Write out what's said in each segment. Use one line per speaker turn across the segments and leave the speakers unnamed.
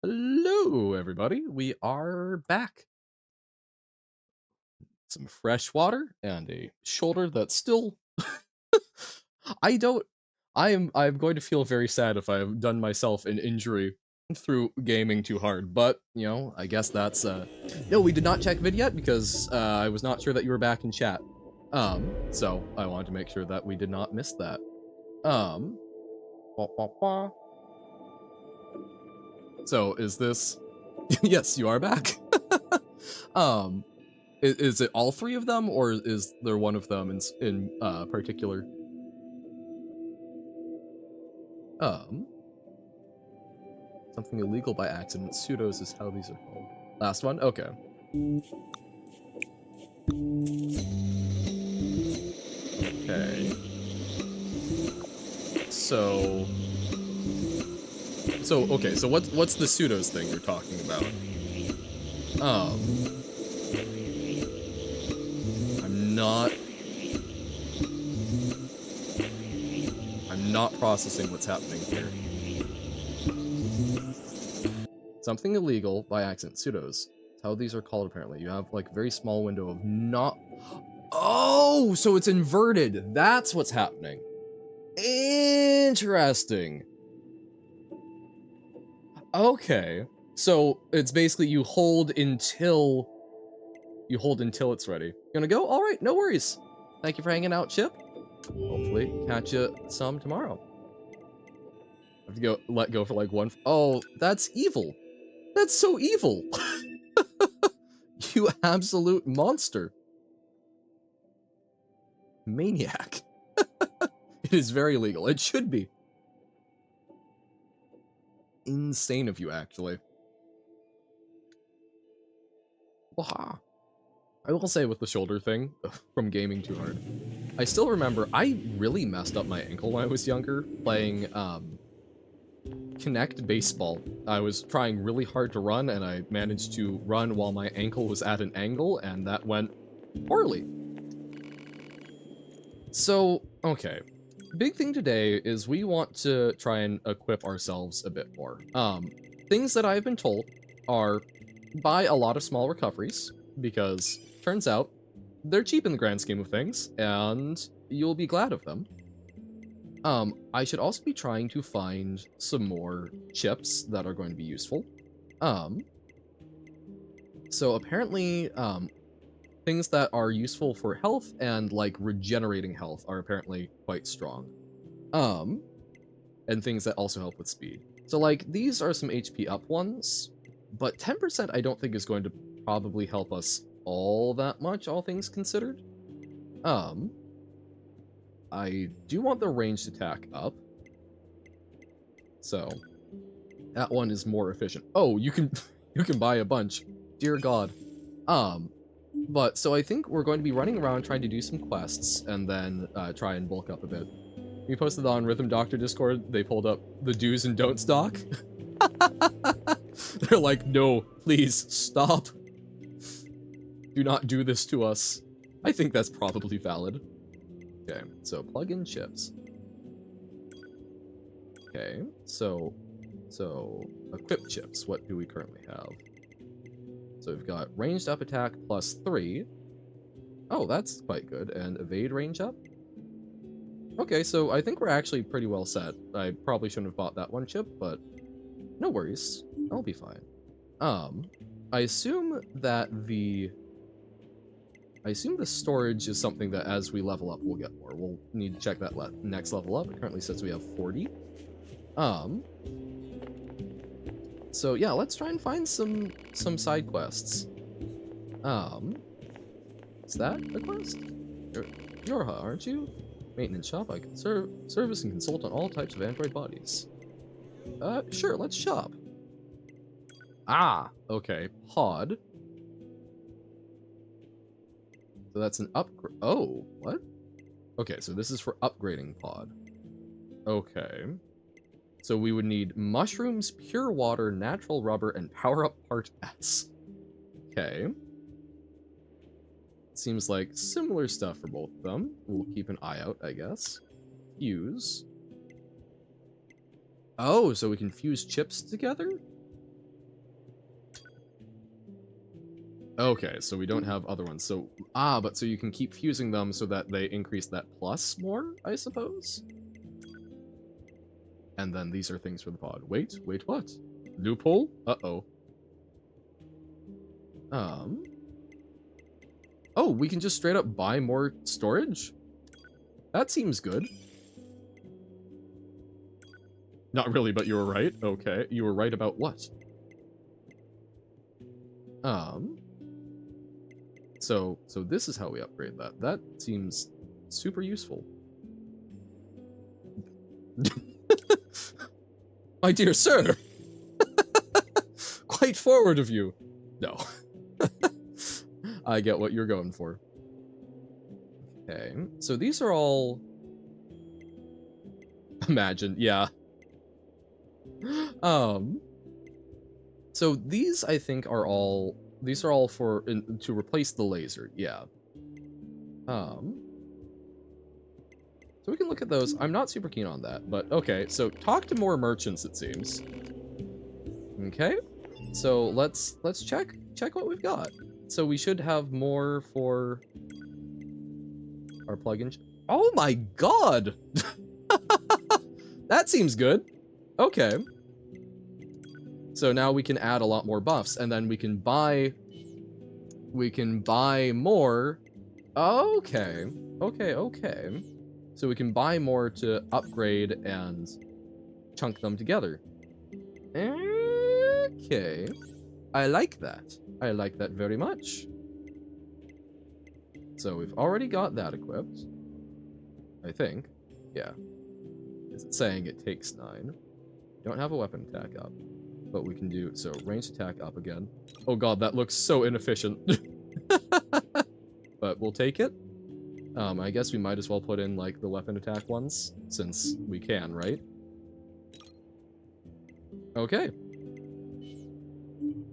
Hello, everybody. We are back. Some fresh water and a shoulder that's still. I don't. I'm going to feel very sad if I've done myself an injury through gaming too hard. But I guess that's. No, we did not check vid yet because I was not sure that you were back in chat. So I wanted to make sure that we did not miss that. Um. Wah, wah, wah. So is this? Yes, you are back. um. Is it all three of them, or is there one of them in particular? Um, Something illegal by accident. Pseudos is how these are called. Last one. Okay. Okay. So. Okay. So what's the pseudos thing you're talking about? Um. I'm not. I'm not processing what's happening here. Something illegal by accident. Pseudos. That's how these are called apparently. You have like very small window of not. Oh, so it's inverted. That's what's happening. Interesting. Okay. So it's basically you hold until it's ready. You gonna go? All right, no worries. Thank you for hanging out, Chip. Hopefully catch you some tomorrow. I have to go let go for like one. Oh, that's evil. That's so evil. You absolute monster. Maniac. It is very illegal. It should be. Insane of you, actually. Waha. I will say with the shoulder thing, from gaming too hard, I still remember I really messed up my ankle when I was younger playing Kinect baseball. I was trying really hard to run and I managed to run while my ankle was at an angle and that went poorly. So, okay. Big thing today is we want to try and equip ourselves a bit more. Things that I've been told are buy a lot of small recoveries because turns out they're cheap in the grand scheme of things and you'll be glad of them. I should also be trying to find some more chips that are going to be useful. Um, so apparently, things that are useful for health and like regenerating health are apparently quite strong. Um, and things that also help with speed. So like these are some HP up ones, but 10% I don't think is going to probably help us all that much, all things considered. Um, I do want the ranged attack up. So that one is more efficient. Oh, you can you can buy a bunch. Dear God. Um, but so I think we're going to be running around trying to do some quests and then try and bulk up a bit. We posted on Rhythm Doctor Discord. They pulled up the do's and don'ts doc. They're like, no, please stop. Do not do this to us. I think that's probably valid. Okay, so plug in chips. Okay, so equip chips. What do we currently have? So we've got ranged up attack +3. Oh, that's quite good. And evade range up. Okay, so I think we're actually pretty well set. I probably shouldn't have bought that one chip, but no worries. I'll be fine. I assume the storage is something that as we level up, we'll get more. We'll need to check that next level up. It currently says we have 40. So yeah, let's try and find some side quests. Is that a quest? You're Yorha, aren't you? Maintenance shop. I can service and consult on all types of android bodies. Sure, let's shop. Ah, okay. Pod. So that's an upgrade. Oh, what? Okay, so this is for upgrading pod. Okay. So we would need mushrooms, pure water, natural rubber, and power up part S. Okay. Seems like similar stuff for both of them. We'll keep an eye out, I guess. Fuse. Oh, so we can fuse chips together? Okay, so we don't have other ones. So, but so you can keep fusing them so that they increase that plus more, I suppose? And then these are things for the pod. Wait, what? Loophole? Uh-oh. Oh, we can just straight up buy more storage? That seems good. Not really, but you were right. Okay, you were right about what? So this is how we upgrade that. That seems super useful. My dear sir! Quite forward of you! No. I get what you're going for. Okay, so these are all... Imagine, yeah. So these, I think, are all... These are all for... to replace the laser, yeah. So we can look at those. I'm not super keen on that, but okay. So talk to more merchants, it seems. Okay. So let's check what we've got. So we should have more for our plugin. Oh my god! That seems good. Okay. So now we can add a lot more buffs, and then we can buy more. Okay. Okay. So we can buy more to upgrade and chunk them together. Okay. I like that. I like that very much. So we've already got that equipped. I think. Yeah. Is it saying it takes 9? Don't have a weapon attack up. But we can do... So, ranged attack up again. Oh god, that looks so inefficient. But we'll take it. I guess we might as well put in, like, the weapon attack ones, since we can, right? Okay.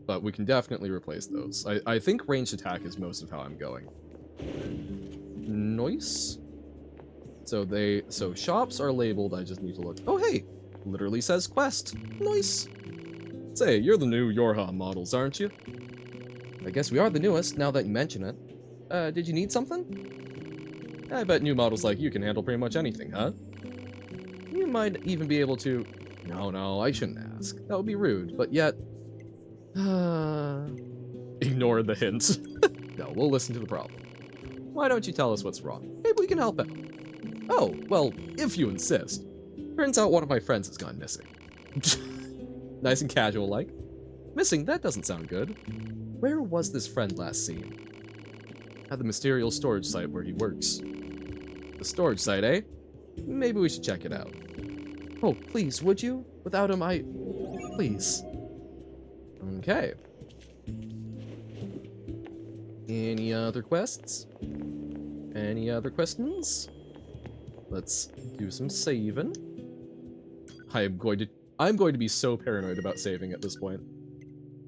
But we can definitely replace those. I think ranged attack is most of how I'm going. Nice. So shops are labeled, I just need to look. Oh hey! Literally says quest. Nice. Say, you're the new Yorha models, aren't you? I guess we are the newest, now that you mention it. Did you need something? I bet new models like you can handle pretty much anything, huh? You might even be able to... No, I shouldn't ask. That would be rude, but yet... Ignore the hint. No, we'll listen to the problem. Why don't you tell us what's wrong? Maybe we can help out. Oh, well, if you insist. Turns out one of my friends has gone missing. Nice and casual like. Missing? That doesn't sound good. Where was this friend last seen? At the mysterious storage site where he works. The storage site, eh? Maybe we should check it out. Oh, please, would you? Without him, Please. Okay. Any other quests? Any other questions? Let's do some saving. I'm going to be so paranoid about saving at this point.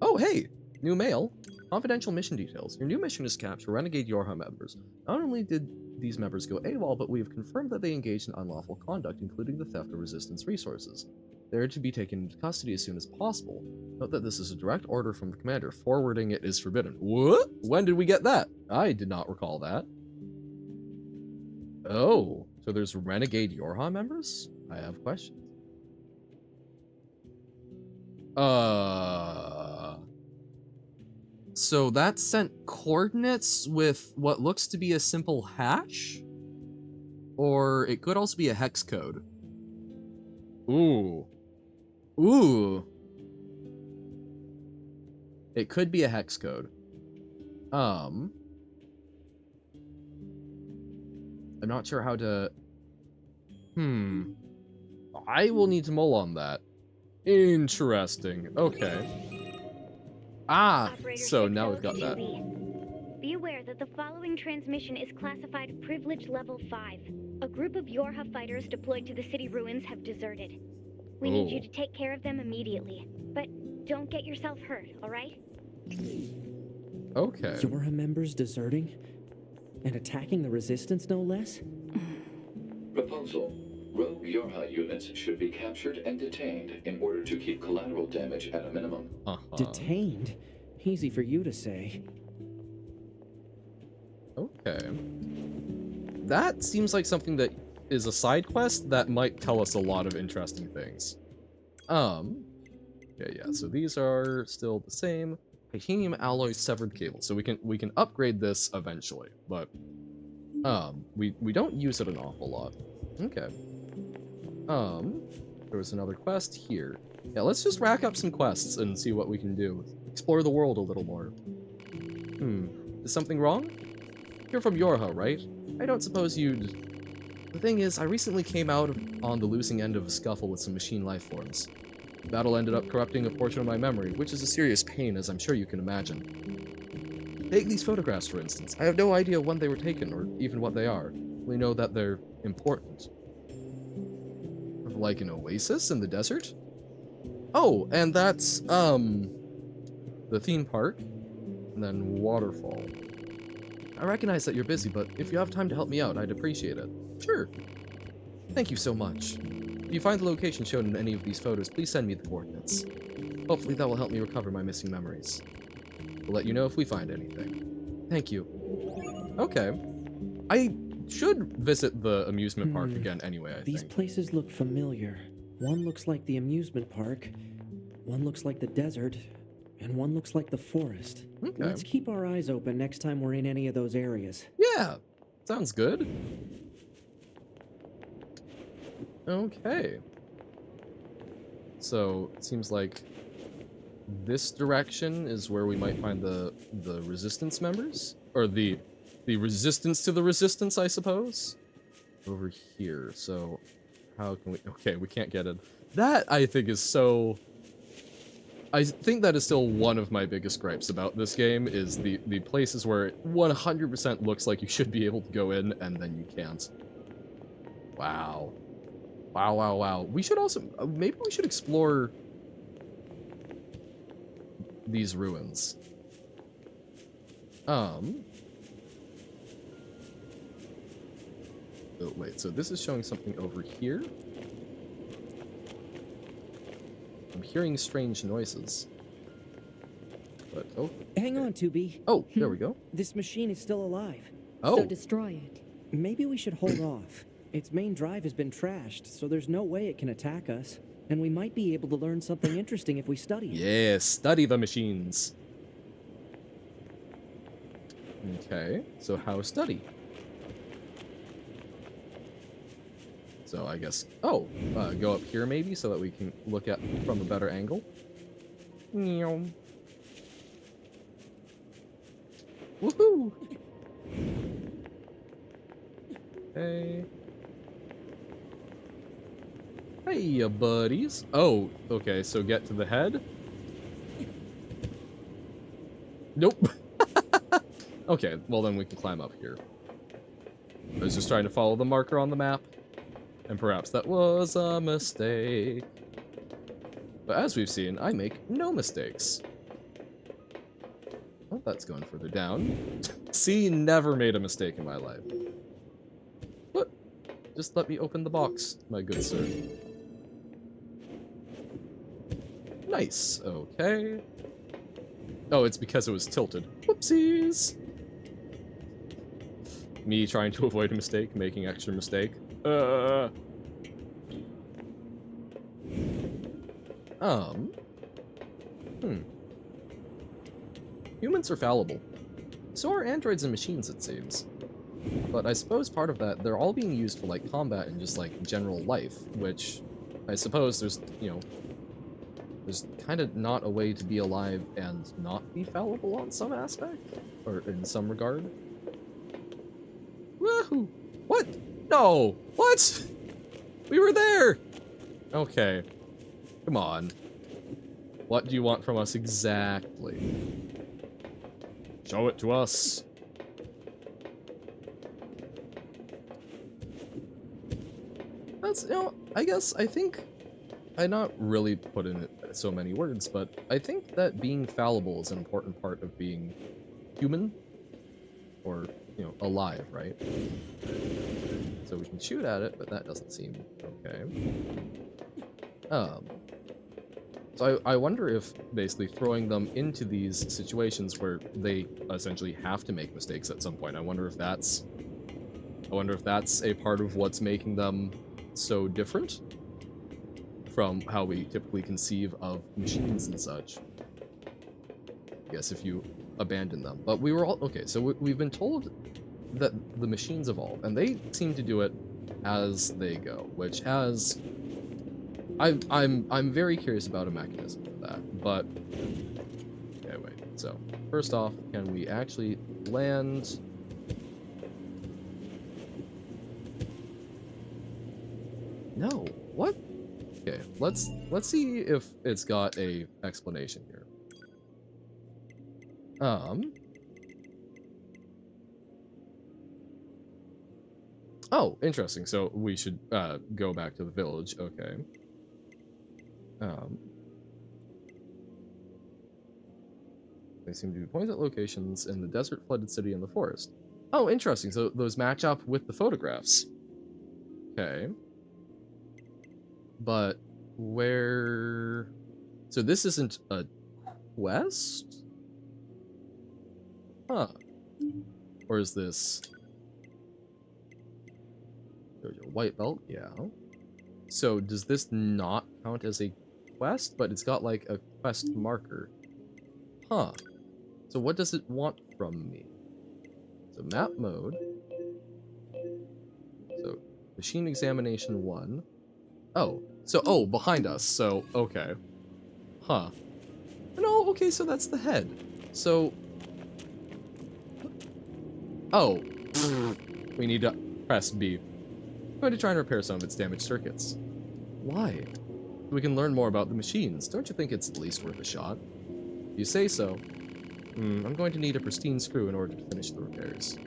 Oh, hey! New mail. Confidential mission details. Your new mission is capture Renegade Yorha members. Not only did these members go AWOL, but we have confirmed that they engaged in unlawful conduct, including the theft of Resistance resources. They are to be taken into custody as soon as possible. Note that this is a direct order from the commander. Forwarding it is forbidden. What? When did we get that? I did not recall that. Oh, so there's Renegade Yorha members? I have questions. So that sent coordinates with what looks to be a simple hash? Or it could also be a hex code. Ooh. It could be a hex code. I'm not sure how to... I will need to mull on that. Interesting. Okay. So now we've got that.
Be aware that the following transmission is classified Privilege Level 5. A group of Yorha fighters deployed to the city ruins have deserted. We need you to take care of them immediately. But don't get yourself hurt, alright?
Okay.
Yorha members deserting? And attacking the Resistance, no less?
Proposal. Rogue Yorha units should be captured and detained in order to keep collateral damage at a minimum.
Detained? Easy for you to say.
Okay. That seems like something that is a side quest that might tell us a lot of interesting things. Yeah, so these are still the same. Titanium alloy severed cable. So we can upgrade this eventually, but we don't use it an awful lot. Okay. There was another quest here. Yeah, let's just rack up some quests and see what we can do. Explore the world a little more. Is something wrong? You're from Yorha, right? I don't suppose you'd... The thing is, I recently came out on the losing end of a scuffle with some machine life forms. The battle ended up corrupting a portion of my memory, which is a serious pain, as I'm sure you can imagine. Take these photographs, for instance. I have no idea when they were taken, or even what they are. We know that they're important. Like an oasis in the desert? Oh, and that's, the theme park, and then waterfall. I recognize that you're busy, but if you have time to help me out, I'd appreciate it. Sure. Thank you so much. If you find the location shown in any of these photos, please send me the coordinates. Hopefully that will help me recover my missing memories. We'll let you know if we find anything. Thank you. Okay. I should visit the amusement park again anyway, I
These
think.
places look familiar. One looks like the amusement park, one looks like the desert, and one looks like the forest.
Okay.
Let's keep our eyes open next time we're in any of those areas.
Yeah, sounds good. Okay. So, it seems like this direction is where we might find the resistance members? Or the resistance to the resistance, I suppose? Over here, so how can we... Okay, we can't get it. That, I think, is so... I think that is still one of my biggest gripes about this game, is the places where it 100% looks like you should be able to go in, and then you can't. Wow. Wow. We should also... maybe we should explore these ruins. Oh, wait, so this is showing something over here? I'm hearing strange noises. But, oh.
Hang on, 2B.
Oh, there we go.
This machine is still alive.
Oh,
So destroy it.
Maybe we should hold off. Its main drive has been trashed, so there's no way it can attack us. And we might be able to learn something interesting if we study it.
yeah, study the machines. Okay, so how study? So I guess, oh, go up here maybe so that we can look at from a better angle. Meow. Woohoo! Hey. Hey, ya buddies. Oh, okay, so get to the head. Nope. Okay, well then we can climb up here. I was just trying to follow the marker on the map. And perhaps that was a mistake. But as we've seen, I make no mistakes. Oh, that's going further down. See, never made a mistake in my life. But, just let me open the box, my good sir. Nice, okay. Oh, it's because it was tilted. Whoopsies! Me trying to avoid a mistake, making extra mistake. Humans are fallible. So are androids and machines, it seems. But I suppose part of that, they're all being used for, like, combat and just, like, general life, which I suppose there's, you know, there's kind of not a way to be alive and not be fallible on some aspect, or in some regard. Woohoo! What? No! What? We were there! Okay. Come on. What do you want from us exactly? Show it to us. That's, you know, I guess, I think, I not really put in it so many words, but I think that being fallible is an important part of being human, or, you know, alive, right? So we can shoot at it, but that doesn't seem okay. So I wonder if basically throwing them into these situations where they essentially have to make mistakes at some point, I wonder if that's a part of what's making them so different from how we typically conceive of machines and such. I guess if you abandon them. But we were all okay, so we've been told that the machines evolve, and they seem to do it as they go, which has I'm very curious about a mechanism for that, but anyway, so first off, can we actually land? No, what? Okay, let's see if it's got a explanation here. Oh, interesting. So we should go back to the village. Okay. They seem to be points at locations in the desert, flooded city, and the forest. Oh, interesting. So those match up with the photographs. Okay. But where... So this isn't a quest? Huh. Or is this... White belt? Yeah. So does this not count as a quest? But it's got like a quest marker. Huh. So what does it want from me? So map mode. So machine examination 1. Oh. So, oh, behind us. So, okay. Huh. No, okay, so that's the head. So... Oh. We need to press B. I'm going to try and repair some of its damaged circuits. Why? We can learn more about the machines. Don't you think it's at least worth a shot? If you say so. I'm going to need a pristine screw in order to finish the repairs.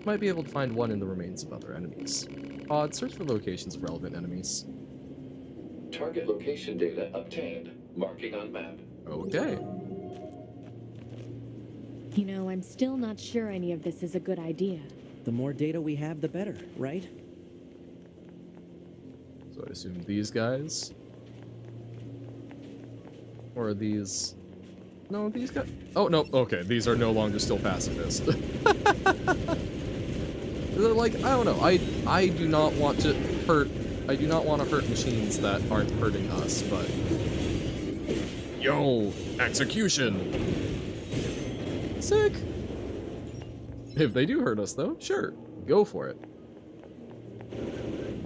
Might be able to find one in the remains of other enemies. Odd, search for locations of relevant enemies.
Target location data obtained. Marking on map.
Okay.
You know, I'm still not sure any of this is a good idea.
The more data we have, the better, right?
So I assume these guys? Or are these... No, these guys... Oh, no, okay, these are no longer still pacifists. Like, I don't know, I do not want to hurt... I do not want to hurt machines that aren't hurting us, but... Yo! Execution! Sick! If they do hurt us, though, sure, go for it.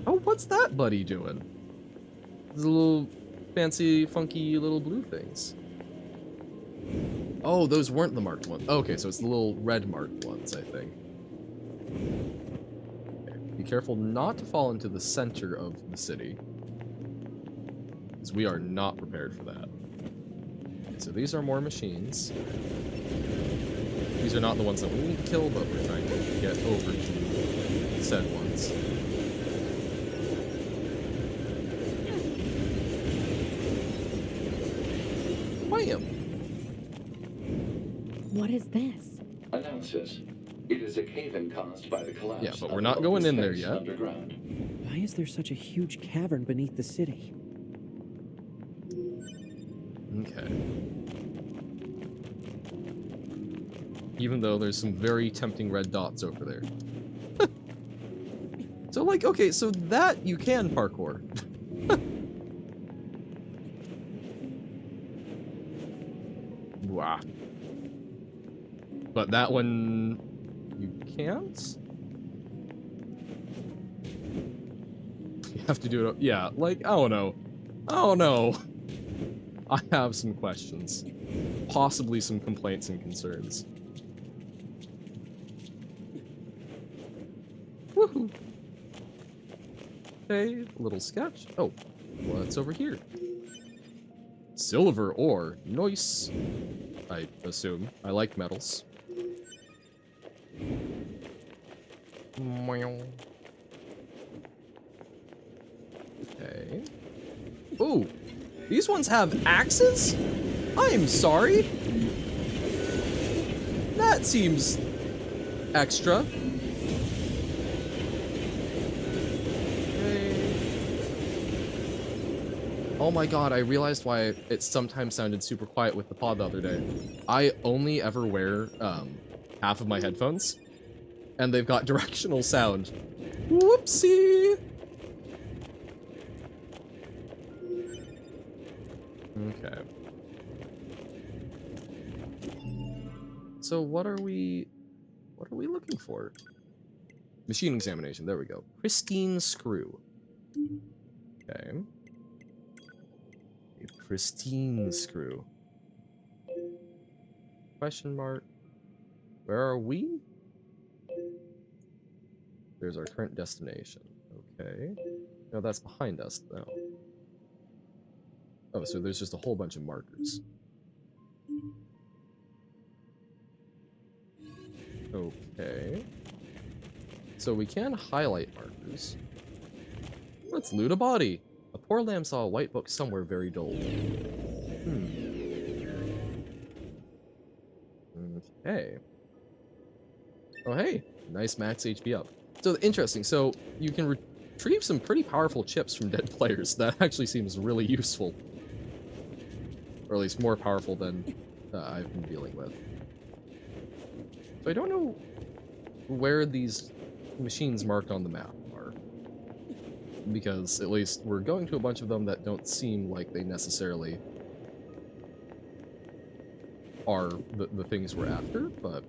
Oh, what's that buddy doing? These little fancy, funky little blue things. Oh, those weren't the marked ones. Okay, so it's the little red marked ones, I think. Okay, be careful not to fall into the center of the city, because we are not prepared for that. Okay, so these are more machines. These are not the ones that we need to kill, but we're trying to get over to said ones. Wham!
What is this?
Analysis. It is a cave-in caused by the collapse.
Yeah, but
of
we're not
open
going in there
space
yet.
Underground.
Why is there such a huge cavern beneath the city?
Okay. Even though there's some very tempting red dots over there. So, like, okay, so that you can parkour. Wow. But that one... you can't? You have to do it... Yeah, like, I don't know. I don't know. I have some questions. Possibly some complaints and concerns. Woohoo! Okay, a little sketch. Oh, what's over here? Silver ore. Nice. I assume. I like metals. Okay. Ooh! These ones have axes? I am sorry. That seems extra. Oh my god, I realized why it sometimes sounded super quiet with the pod the other day. I only ever wear half of my headphones, and they've got directional sound. Whoopsie! Okay. So what are we looking for? Machine examination, there we go. Pristine screw. Okay. A pristine screw. Question mark. Where are we? There's our current destination. Okay. No, that's behind us, though. Oh, so there's just a whole bunch of markers. Okay. So we can highlight markers. Let's loot a body. A poor lamb saw a white book somewhere very dull. Okay. Oh, hey. Nice max HP up. So, interesting. So, you can retrieve some pretty powerful chips from dead players. That actually seems really useful. Or at least more powerful than I've been dealing with. So, I don't know where these machines marked on the map are. Because, at least, we're going to a bunch of them that don't seem like they necessarily are the things we're after, but...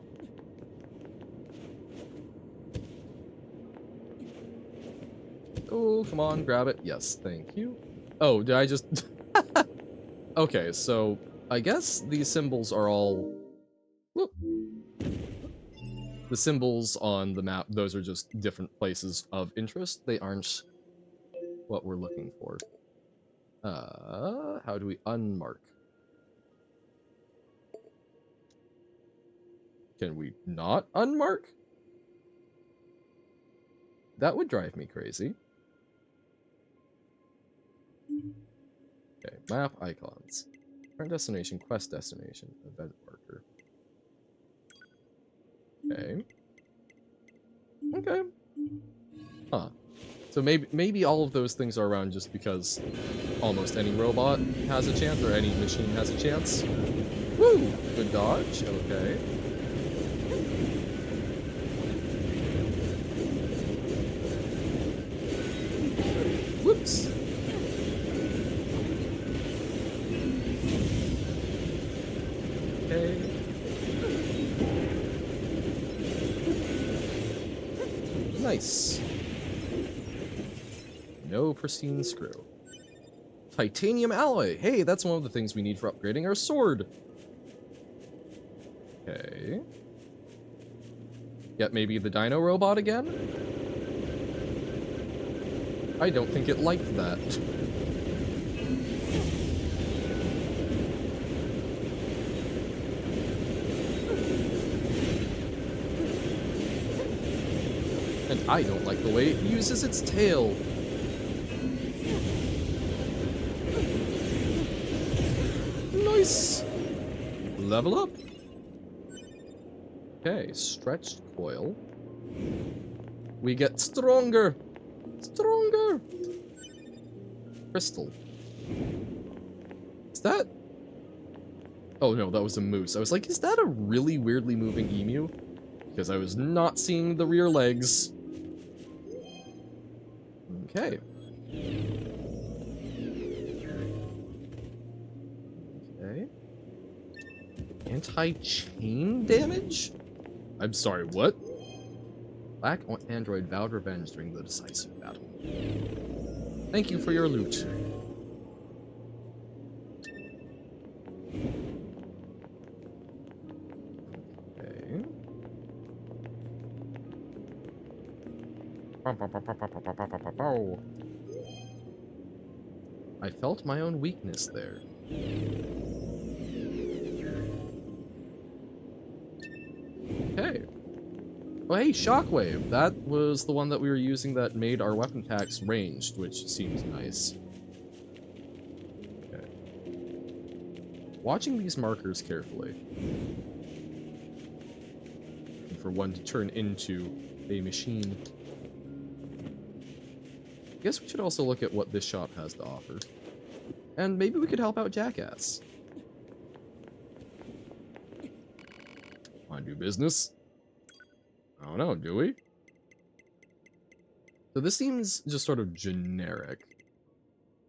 Oh, come on, grab it. Yes, thank you. Oh, did I just... Okay, so I guess these symbols are all... Whoop. The symbols on the map, those are just different places of interest. They aren't what we're looking for. How do we unmark? Can we not unmark? That would drive me crazy. Okay, map icons. Current destination, quest destination, event marker. Okay. Okay. Huh. So maybe all of those things are around just because almost any robot has a chance, or any machine has a chance. Woo! Good dodge. Okay. Whoops. Okay. Nice. No pristine screw. Titanium alloy. Hey, that's one of the things we need for upgrading our sword. Okay. Yet maybe the dino robot again? I don't think it liked that. And I don't like the way it uses its tail. Nice! Level up! Okay, stretched coil. We get stronger! Stronger! Crystal. Is that... Oh no, that was a moose. I was like, is that a really weirdly moving emu? Because I was not seeing the rear legs. Okay. Okay. Anti-chain damage? I'm sorry, what? Black android vowed revenge during the decisive battle. Thank you for your loot. Okay. I felt my own weakness there. Okay. Oh, hey, Shockwave! That was the one that we were using that made our weapon attacks ranged, which seems nice. Okay. Watching these markers carefully. And for one to turn into a machine. I guess we should also look at what this shop has to offer. and maybe we could help out Jackass. Wanna do business? I don't know, do we? So this seems just sort of generic.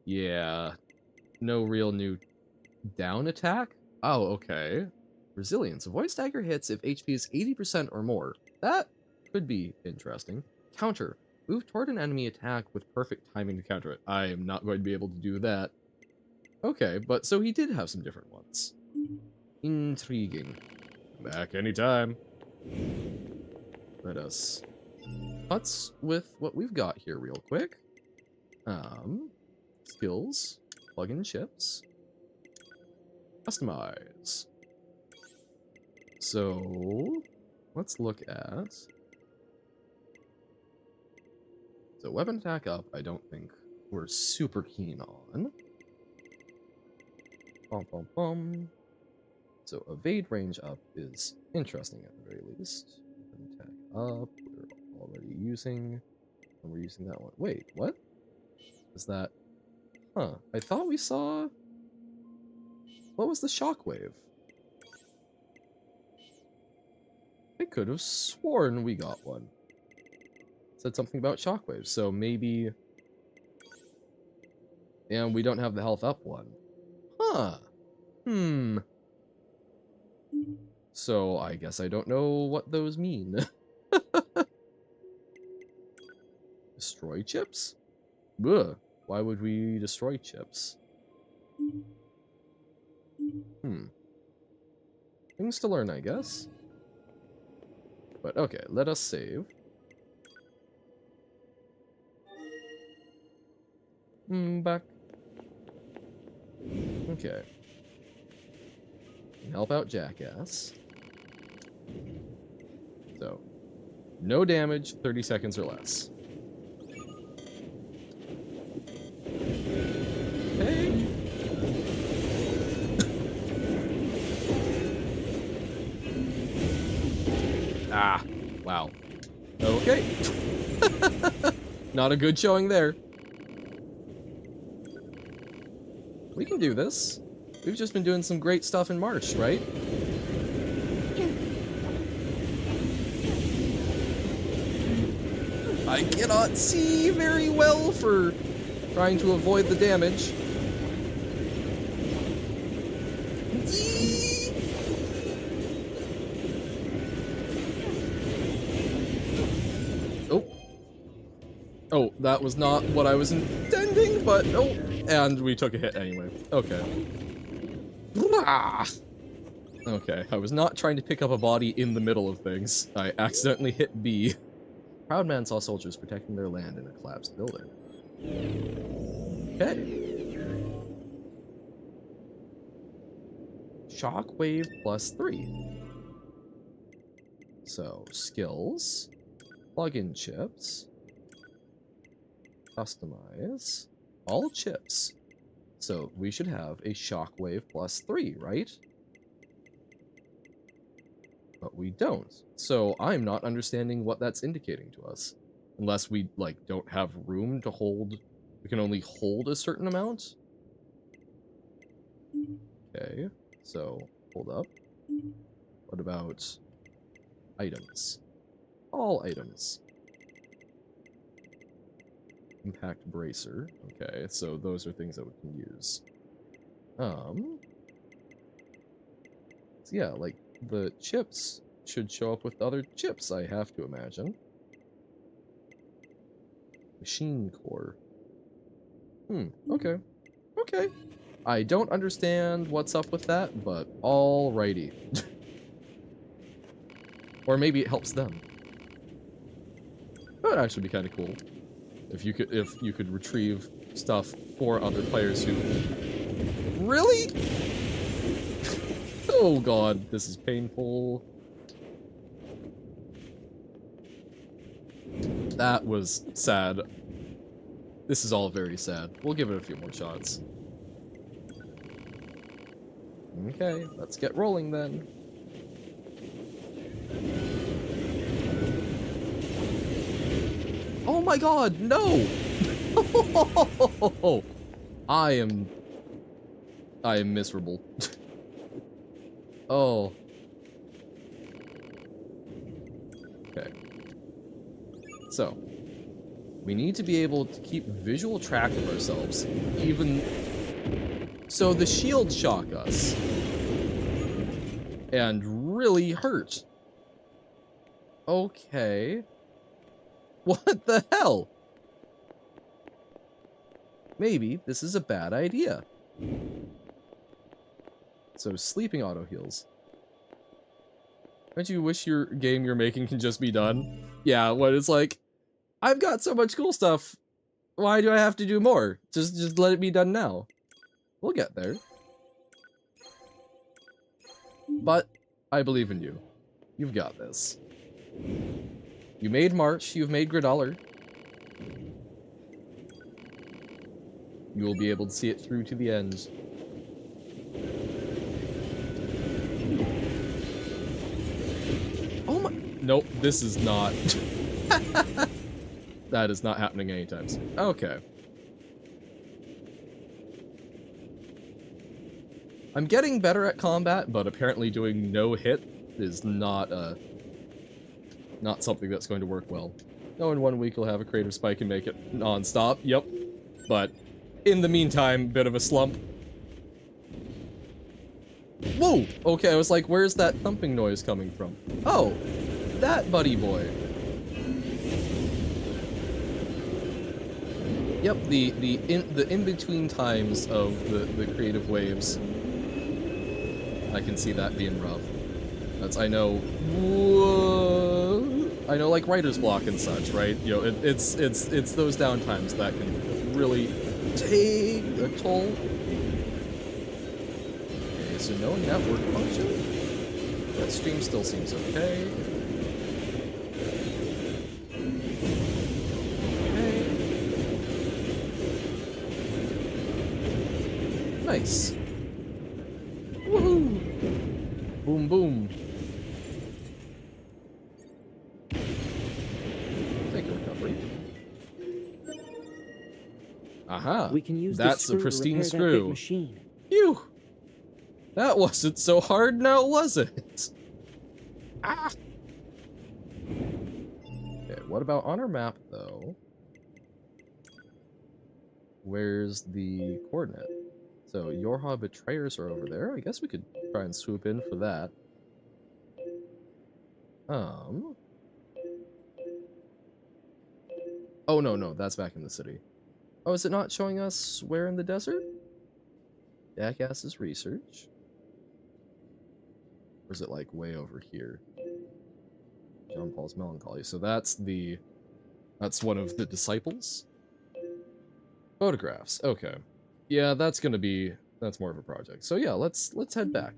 Yeah. No real new down attack? Oh, okay. Resilience. Avoid stagger hits if HP is 80% or more. That could be interesting. Counter. Move toward an enemy attack with perfect timing to counter it. I am not going to be able to do that. Okay, but so he did have some different ones. Intriguing. Back anytime. Let us putz with what we've got here real quick. Skills. Plug in chips. Customize. So, let's look at... So, weapon attack up, I don't think we're super keen on. Bum, bum, bum. So, evade range up is interesting at the very least. Weapon attack up, we're already using... And we're using that one. Wait, what? Is that... Huh, I thought we saw... What was the shockwave? I could have sworn we got one. It said something about shockwaves, so maybe... And we don't have the health up one. Huh. So I guess I don't know what those mean. Destroy chips? Ugh. Why would we destroy chips? Things to learn, I guess. But okay, let us save. Back. Okay. Help out Jackass. So, no damage, 30 seconds or less. Okay. Ah, wow. Okay. Not a good showing there. We can do this. We've just been doing some great stuff in March, right? I cannot see very well for trying to avoid the damage. Oh, that was not what I was intending, but oh, and we took a hit anyway. Okay. Okay, I was not trying to pick up a body in the middle of things. I accidentally hit B. Proud man saw soldiers protecting their land in a collapsed building. Okay. Shockwave +3. So, skills, plug-in chips, customize, all chips. So we should have a shockwave +3, right? But we don't. So I'm not understanding what that's indicating to us. Unless we, like, don't have room to hold... We can only hold a certain amount? Okay, so, hold up. What about items? All items. Impact bracer. Okay, so those are things that we can use. So yeah, like, the chips should show up with other chips, I have to imagine. Machine core. Okay. Okay. I don't understand what's up with that, but alrighty. Or maybe it helps them. That would actually be kind of cool. If you could retrieve stuff for other players who... Really? Oh god, this is painful. That was sad. This is all very sad. We'll give it a few more shots. Okay, let's get rolling then. Oh my god, no! I am I am miserable. Oh. Okay. So, we need to be able to keep visual track of ourselves, even so the shield shock us and really hurt. Okay. What the hell? Maybe this is a bad idea. So sleeping auto heals. Don't you wish your game you're making can just be done? Yeah, what it's like, I've got so much cool stuff. Why do I have to do more? Just let it be done now. We'll get there. But I believe in you. You've got this. You made March, you've made Gridaller. You will be able to see it through to the end. Oh my... Nope, this is not... That is not happening anytime soon. Okay. I'm getting better at combat, but apparently doing no hit is not something that's going to work well. No, in 1 week we'll have a creative spike and make it non-stop. Yep. But in the meantime, bit of a slump. Whoa! Okay, I was like, where's that thumping noise coming from? Oh, that buddy boy. Yep, the in-between times of the creative waves. I can see that being rough. That's, I know, like writer's block and such, right? You know, it's those downtimes that can really take a toll. Okay, so no network function. That stream still seems okay. Nice. Woohoo! Boom, boom. Take a recovery. Aha!
We can use
That's
this
a pristine
screw to repair that big
screw.
machine.
Phew! That wasn't so hard now, was it? Ah! Okay, what about on our map, though? Where's the coordinate? So, Yorha Betrayers are over there. I guess we could try and swoop in for that. Oh, no, that's back in the city. Oh, is it not showing us where in the desert? Jackass's research. Or is it, like, way over here? John Paul's Melancholy. So that's one of the disciples? Photographs. Okay. Yeah, that's more of a project. So yeah, let's head back.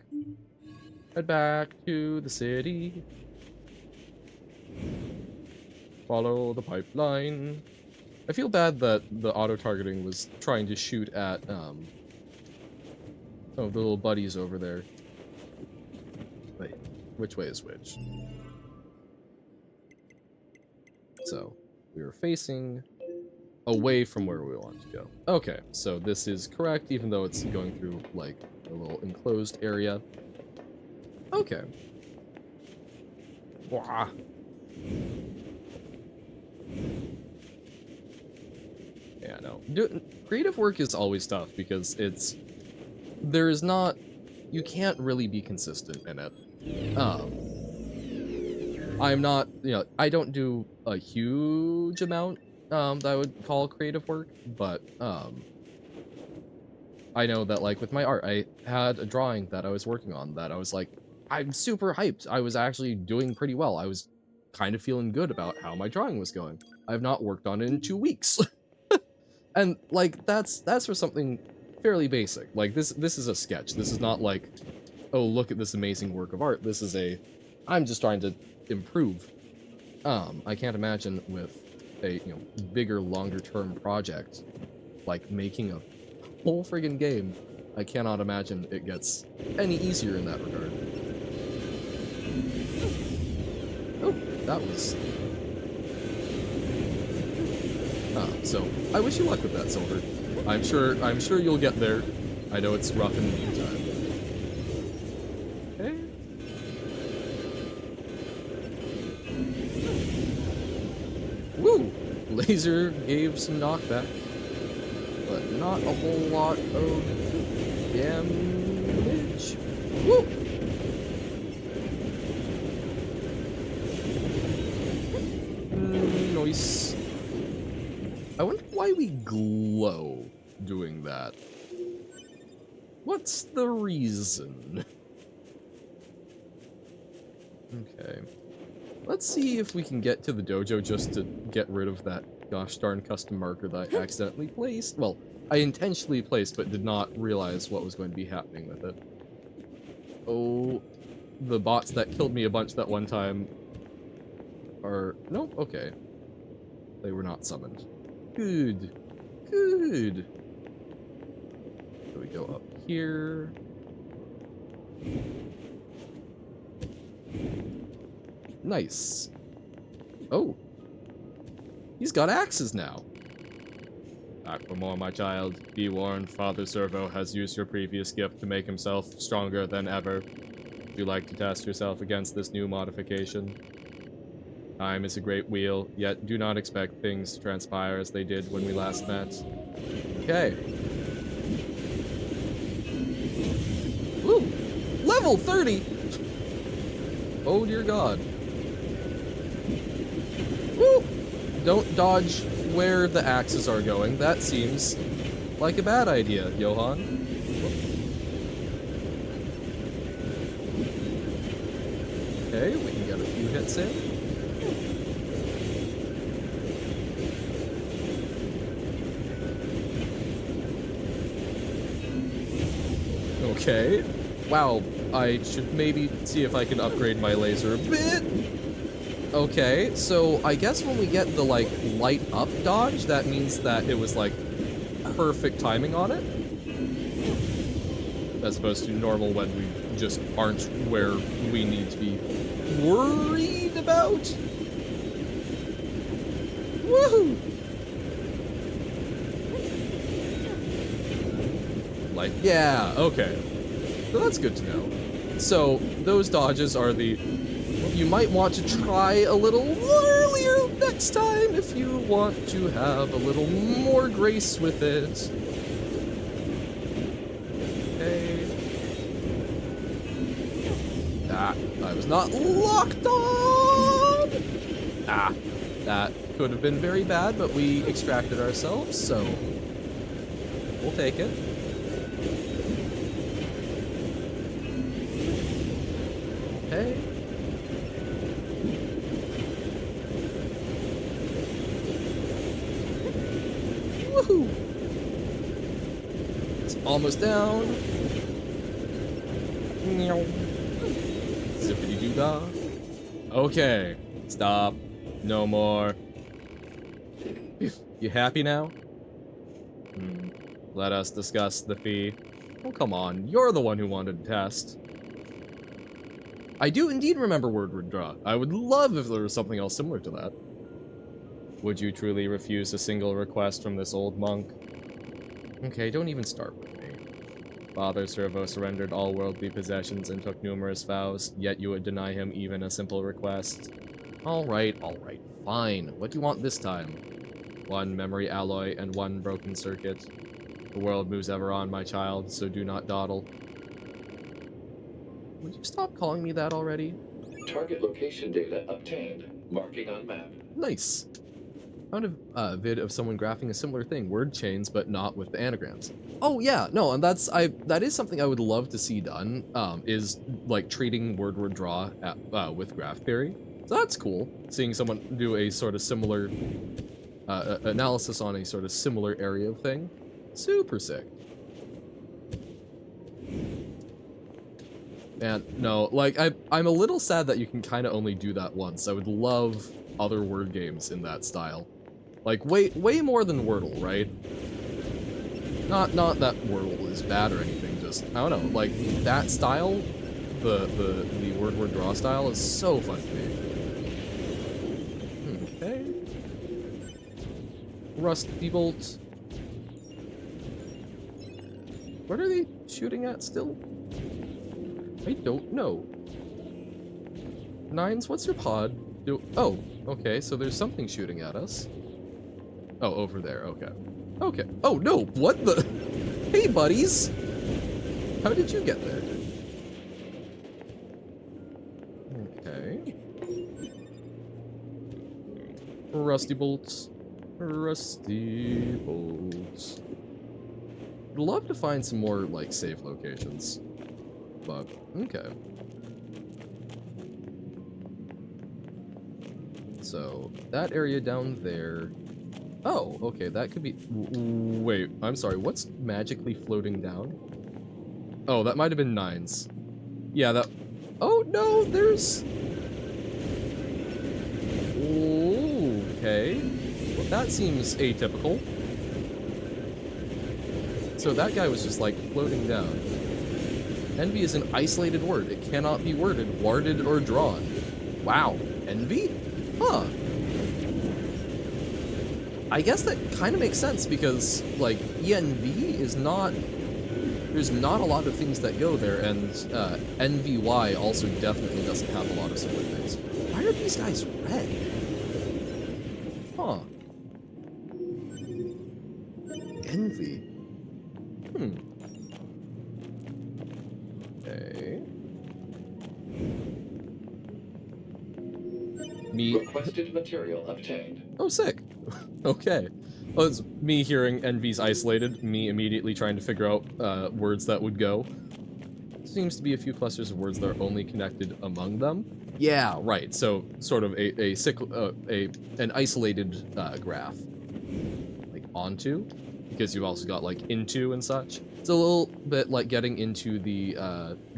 Head back to the city. Follow the pipeline. I feel bad that the auto-targeting was trying to shoot at some of the little buddies over there. Wait, which way is which? So, we were facing away from where we want to go. Okay, so this is correct, even though it's going through, like, a little enclosed area. Okay. Wah. Yeah, no. Creative work is always tough, because you can't really be consistent in it. I'm not, I don't do a huge amount that I would call creative work, but I know that, like, with my art, I had a drawing that I was working on that I was like, I'm super hyped. I was actually doing pretty well. I was kind of feeling good about how my drawing was going. I've not worked on it in 2 weeks. And, like, that's for something fairly basic. Like, this is a sketch. This is not like, oh, look at this amazing work of art. This is I'm just trying to improve. I can't imagine with a bigger, longer term project like making a whole friggin' game. I cannot imagine it gets any easier in that regard. Oh, that was so I wish you luck with that, Silver. I'm sure you'll get there. I know it's rough in the meantime. Okay. Woo! Laser gave some knockback, but not a whole lot of damage. Woo! Nice. I wonder why we glow doing that. What's the reason? Okay. Let's see if we can get to the dojo just to get rid of that gosh darn custom marker that I accidentally placed. Well, I intentionally placed, but did not realize what was going to be happening with it. Oh, the bots that killed me a bunch that one time are... Nope, okay. They were not summoned. Good. Good. So we go up here. Nice. Oh. He's got axes now. Back for more, my child. Be warned, Father Servo has used your previous gift to make himself stronger than ever. Would you like to test yourself against this new modification? Time is a great wheel, yet do not expect things to transpire as they did when we last met. Okay. Woo! Level 30! Oh dear god. Woo! Don't dodge where the axes are going. That seems like a bad idea, Johan. Okay, we can get a few hits in. Okay. Wow, I should maybe see if I can upgrade my laser a bit. Okay, so I guess when we get the, like, light up dodge, that means that it was, like, perfect timing on it. As opposed to normal when we just aren't where we need to be worried about. Woohoo! Like, yeah, okay. So that's good to know. So, those dodges are the... You might want to try a little earlier next time if you want to have a little more grace with it. Okay. Ah, I was not locked on! Ah, that could have been very bad, but we extracted ourselves, so we'll take it. Okay. Woohoo! It's almost down. Zippity doo dah. Okay. Stop. No more. You happy now? Let us discuss the fee. Oh, come on. You're the one who wanted to test. I do indeed remember Wordward Draw. I would love if there was something else similar to that. Would you truly refuse a single request from this old monk? Okay, don't even start with me. Father Servo surrendered all worldly possessions and took numerous vows, yet you would deny him even a simple request. Alright, fine. What do you want this time? 1 memory alloy and 1 broken circuit. The world moves ever on, my child, so do not dawdle. Would you stop calling me that already?
Target location data obtained. Marking on map.
Nice. Found a vid of someone graphing a similar thing, word chains, but not with the anagrams. Oh yeah, no, and that is something I would love to see done. Is like treating word draw with graph theory. So that's cool. Seeing someone do a sort of similar analysis on a sort of similar area of thing. Super sick. And no, like I'm a little sad that you can kind of only do that once. I would love other word games in that style. Like way more than Wordle, right? Not that Wordle is bad or anything, just I don't know, like that style, the word draw style is so fun to me. Okay. Rusty bolt. What are they shooting at still? I don't know. Nines, what's your pod? Oh, okay, so there's something shooting at us. Oh, over there, okay. Okay. Oh, no, what the? Hey, buddies! How did you get there? Okay. Rusty bolts. Rusty bolts. I'd love to find some more, like, safe locations. But, okay. So, that area down there... Oh, okay, that could be... Wait, I'm sorry, what's magically floating down? Oh, that might have been nines. Yeah, that... Oh, no, there's... Okay. Well, that seems atypical. So that guy was just, like, floating down. Envy is an isolated word. It cannot be worded, warded, or drawn. Wow. Envy? Huh. I guess that kind of makes sense because, like, ENV is not... There's not a lot of things that go there, and NVY also definitely doesn't have a lot of similar things. Why are these guys red? Huh. Envy. Okay. Me.
Requested material obtained.
Oh, sick. Okay. Well, it's me hearing Envy's isolated, me immediately trying to figure out words that would go. Seems to be a few clusters of words that are only connected among them. Yeah, right. So sort of an isolated graph, like onto, because you've also got like into and such. It's a little bit like getting into the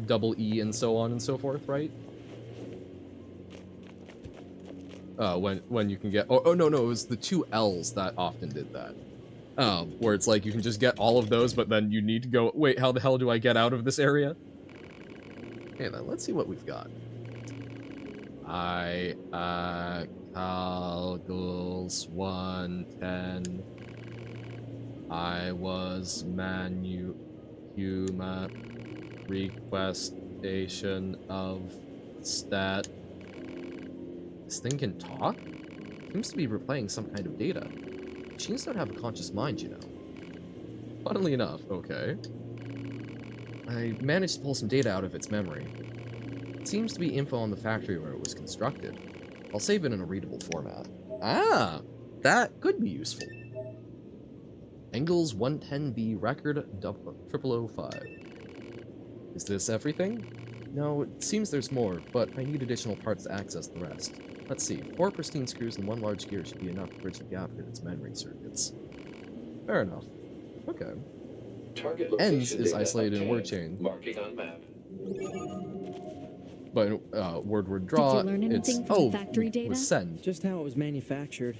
double E and so on and so forth, right? When you can get oh no, it was the two L's that often did that. Where it's like you can just get all of those, but then you need to go, wait, how the hell do I get out of this area? Okay, then let's see what we've got. Calculus 110. I was human requestation of stat. This thing can talk? Seems to be replaying some kind of data. Machines don't have a conscious mind, you know. Funnily enough, okay. I managed to pull some data out of its memory. It seems to be info on the factory where it was constructed. I'll save it in a readable format. Ah! That could be useful. Engels 110B record 0005. Is this everything? No, it seems there's more, but I need additional parts to access the rest. Let's see, 4 pristine screws and 1 large gear should be enough to bridge the gap in its memory circuits. Fair enough. Okay.
Target location
Ends is
data
isolated in a word
obtained.
chain.
Marking on map.
But word draw,
Did you learn
it's
anything from the factory data?
was send.
Just how it was manufactured.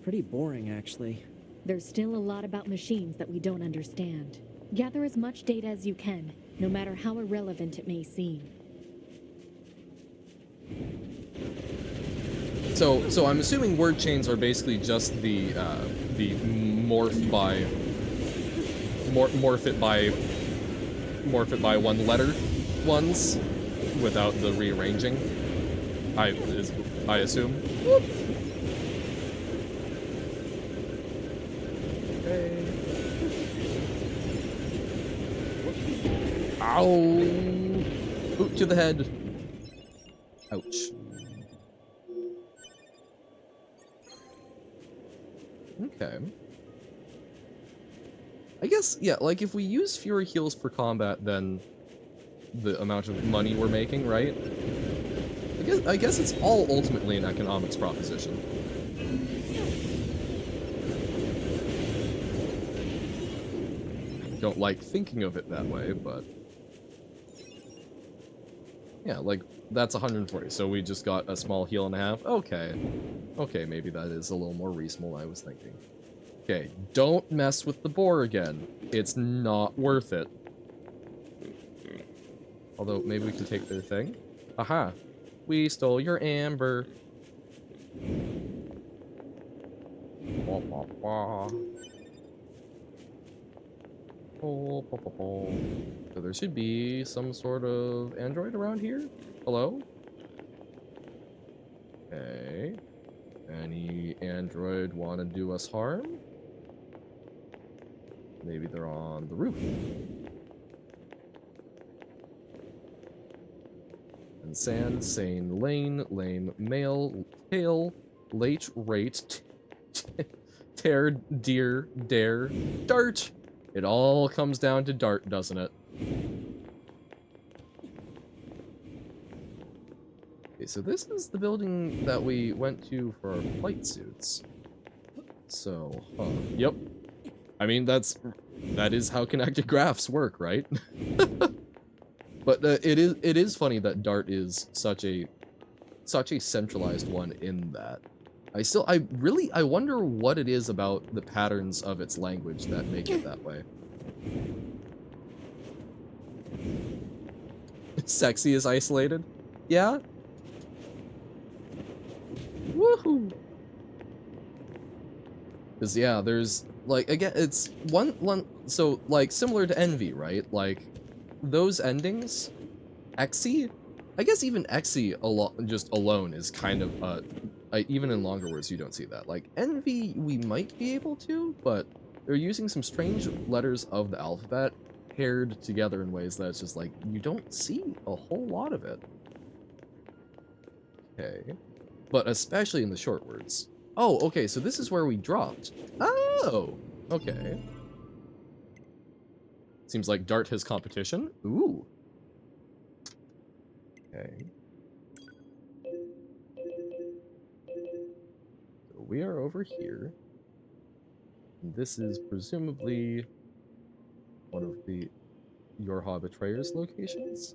Pretty boring, actually.
There's still a lot about machines that we don't understand. Gather as much data as you can, no matter how irrelevant it may seem.
So I'm assuming word chains are basically just the morph it by one letter ones without the rearranging. I assume. Whoop. Okay. Ow! Boot to the head. Ouch. Okay. I guess, yeah, like, if we use Fury Heals for combat, then the amount of money we're making, right? I guess it's all ultimately an economics proposition. Don't like thinking of it that way, but... Yeah, like, that's 140, so we just got a small heal and a half. Okay. Okay, maybe that is a little more reasonable than I was thinking. Okay, don't mess with the boar again. It's not worth it. Although, maybe we can take their thing. Aha! We stole your amber. Wah, wah, wah. Oh, po, po, po. So there should be some sort of android around here. Hello? Okay. Any android want to do us harm? Maybe they're on the roof. And sand, sane, lane, lame, male, tail, late, rate, tear, deer, dare, dart. It all comes down to dart, doesn't it? Okay, so this is the building that we went to for our flight suits. So, yep. I mean, that is how connected graphs work, right? But it is funny that Dart is such a centralized one in that. I wonder what it is about the patterns of its language that make it that way. Sexy is isolated? Yeah? Woohoo! Because, yeah, there's, like, again, it's one, so, like, similar to Envy, right? Like, those endings, Exy, I guess even Exy just alone is kind of, even in longer words, you don't see that. Like, Envy, we might be able to, but they're using some strange letters of the alphabet paired together in ways that it's just like, you don't see a whole lot of it. Okay. But especially in the short words. Oh, okay, so this is where we dropped. Oh, okay. Seems like Dart has competition. Ooh. Okay. So we are over here. And this is presumably one of the Yorha Betrayers locations?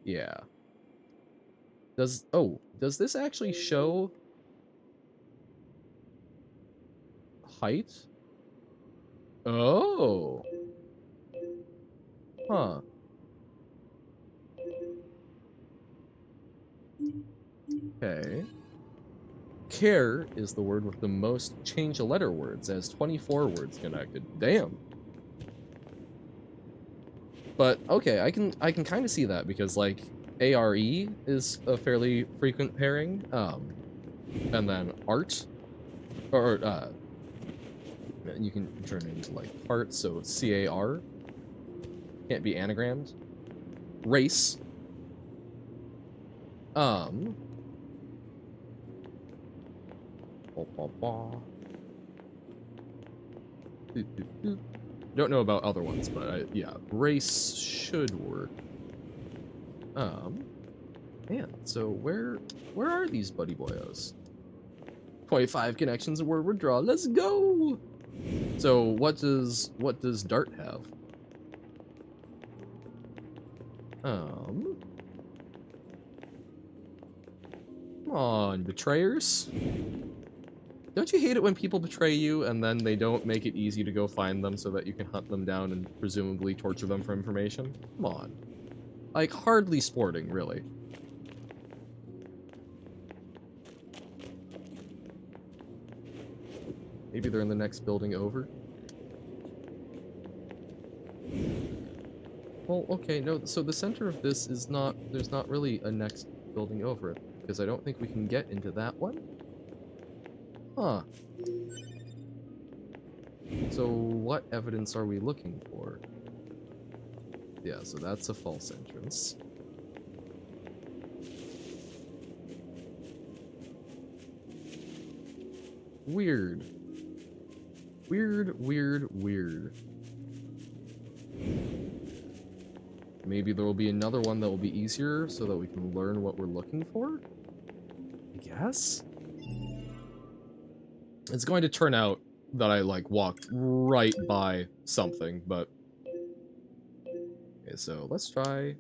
Yeah. Does this actually show height? Oh. Huh. Okay. Care is the word with the most change a letter words, as 24 words connected. Damn. But okay, I can kind of see that because like ARE is a fairly frequent pairing. And then art or you can turn it into like art, so CAR can't be anagrammed. Race. Don't know about other ones, but yeah, race should work. Man, so where are these buddy boyos? 25 connections and word draw. Let's go. So what does Dart have? Come on, betrayers. Don't you hate it when people betray you and then they don't make it easy to go find them so that you can hunt them down and presumably torture them for information? Come on. Like, hardly sporting, really. Maybe they're in the next building over? Well, okay, no, so the center of this is not, there's not really a next building over it, because I don't think we can get into that one. Huh. So what evidence are we looking for? Yeah, so that's a false entrance. Weird. Weird, weird, weird. Maybe there will be another one that will be easier so that we can learn what we're looking for? I guess? It's going to turn out that I, like, walked right by something, but... Okay, so let's try...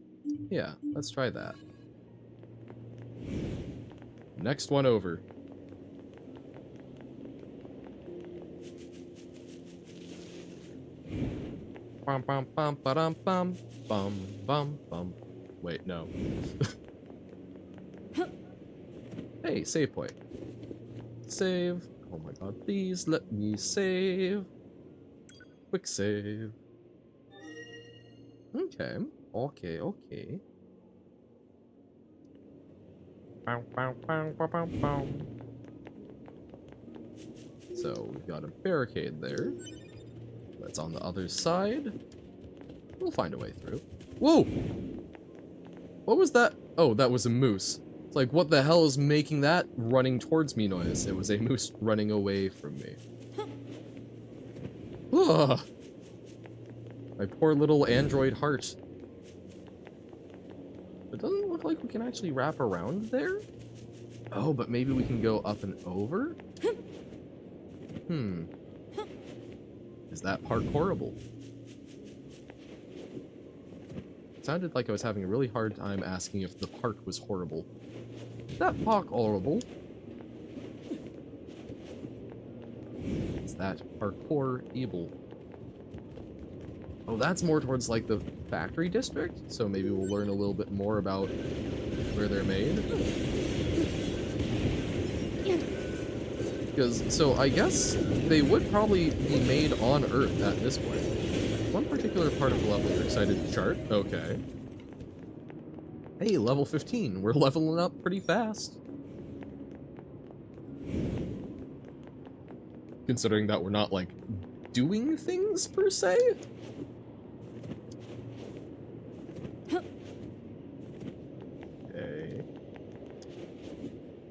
Yeah, let's try that. Next one over. Bum bum bum ba-dum bum bum bum bum. Wait, no. Hey, save point. Save. Oh my god, please let me save. quick save. Okay. Okay, okay. Bow, bow, bow, bow, bow, bow. So we've got a barricade there. That's on the other side. We'll find a way through. Whoa! What was that? Oh, that was a moose. It's like, what the hell is making that running towards me noise? It was a moose running away from me. Ugh. My poor little android heart. It doesn't look like we can actually wrap around there. Oh, but maybe we can go up and over? Hmm. Is that part horrible? It sounded like I was having a really hard time asking if the park was horrible. Is that park horrible? Is that parkour evil? Oh, that's more towards like the factory district, so maybe we'll learn a little bit more about where they're made. Because, so I guess they would probably be made on Earth at this point. One particular part of the level you're excited to chart? Okay. Hey, level 15. We're leveling up pretty fast. Considering that we're not, like, doing things, per se? Okay.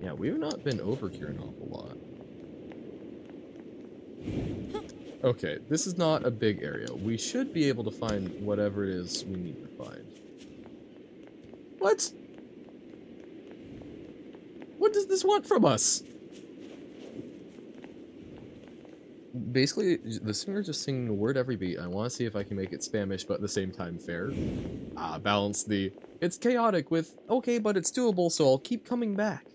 Yeah, we've not been over here an awful lot. Okay, this is not a big area. We should be able to find whatever it is we need to find. What? What does this want from us? Basically, the singer's just singing a word every beat. I want to see if I can make it Spanish, but at the same time fair. Balance the... It's chaotic with, okay, but it's doable, so I'll keep coming back.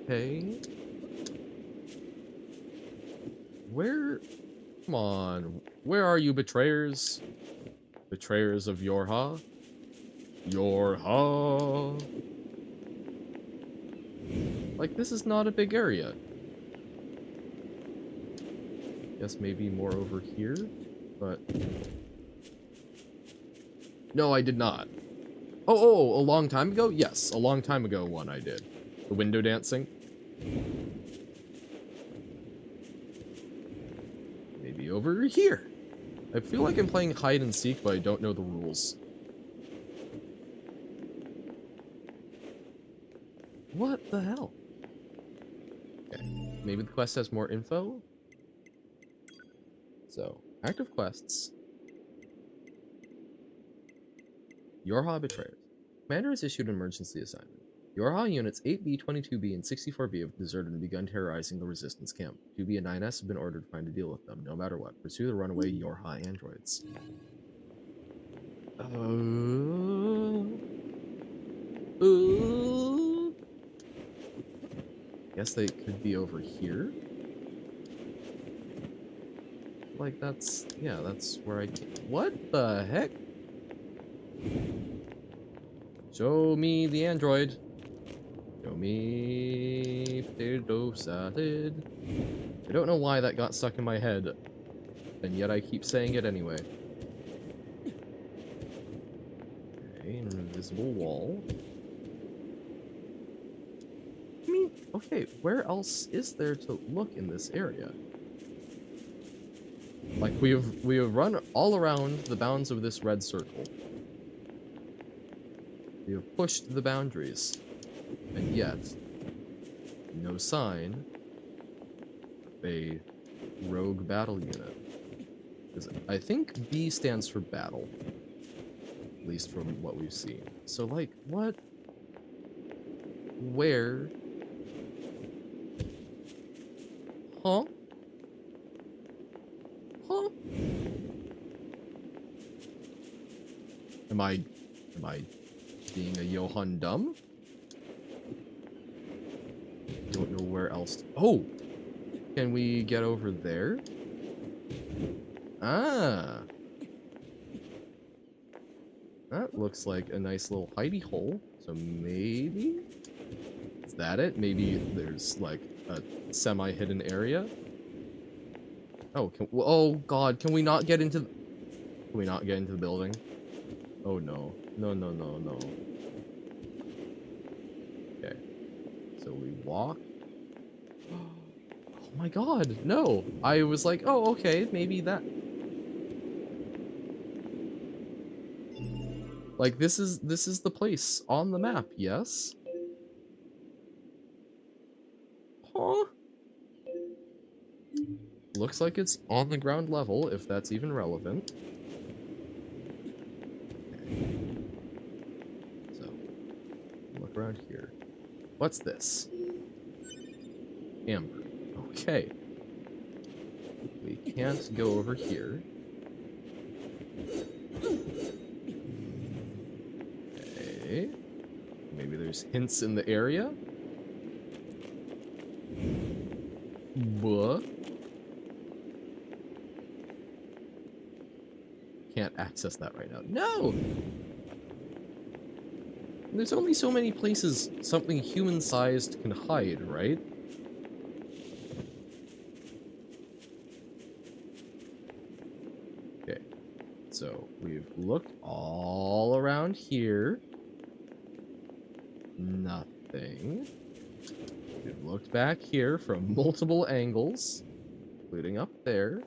Okay. Where... Come on. Where are you, betrayers? Betrayers of Yorha? Yorha! Like, this is not a big area. Guess maybe more over here, but... No, I did not. Oh, a long time ago? Yes, a long time ago one I did. The window dancing. Maybe over here. I feel like I'm playing hide and seek, but I don't know the rules. What the hell? Okay, maybe the quest has more info? So, active quests. Yorha Betrayers. Commander has issued an emergency assignment. Yorha units 8B, 22B, and 64B have deserted and begun terrorizing the resistance camp. 2B and 9S have been ordered to find a deal with them, no matter what. Pursue the runaway Yorha androids. Guess they could be over here. Like, that's... Yeah, that's where I came. What the heck? Show me the android. Show me potato salad. I don't know why that got stuck in my head, and yet I keep saying it anyway. Okay, an invisible wall. I mean, okay, where else is there to look in this area? Like, we have run all around the bounds of this red circle. We have pushed the boundaries. And yet, no sign of a rogue battle unit. I think B stands for battle. At least from what we've seen. So, like, what? Where? Huh? Huh? Am I being a Johann dumb? Don't know where else. Oh! Can we get over there? Ah! That looks like a nice little hidey hole. So maybe? Is that it? Maybe there's like a semi-hidden area. Oh, oh god, can we not get into... Can we not get into the building? Oh no. No, no, no, no. Okay. So we walk. Oh my god, no! I was like, oh, okay, maybe that... Like, this is the place on the map, yes? Huh? Looks like it's on the ground level, if that's even relevant. Okay. So, look around here. What's this? Amber. Okay. We can't go over here. Okay. Maybe there's hints in the area. Buh. Can't access that right now. No! There's only so many places something human-sized can hide, right? Okay. So, we've looked all around here. Nothing. We've looked back here from multiple angles, including up there.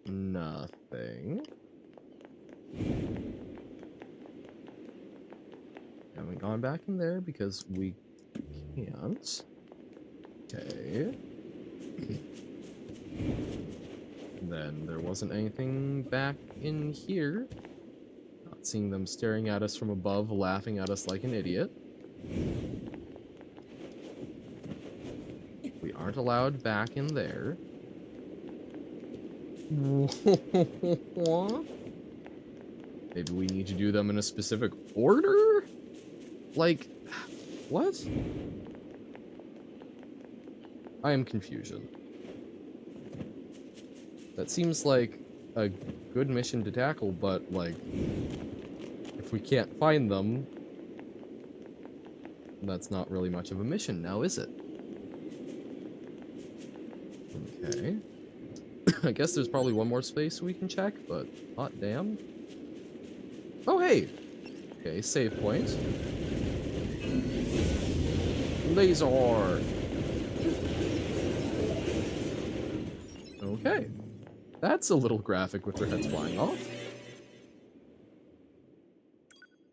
Nothing. Haven't gone back in there because we can't. Okay. Then there wasn't anything back in here. Not seeing them staring at us from above, laughing at us like an idiot. We aren't allowed back in there. Maybe we need to do them in a specific order? Like, what? I am confusion. That seems like a good mission to tackle, but, like, if we can't find them, that's not really much of a mission now, is it? Okay. I guess there's probably one more space we can check, but hot damn. Oh, hey! Okay, save point. Laser! Okay. That's a little graphic with their heads flying off.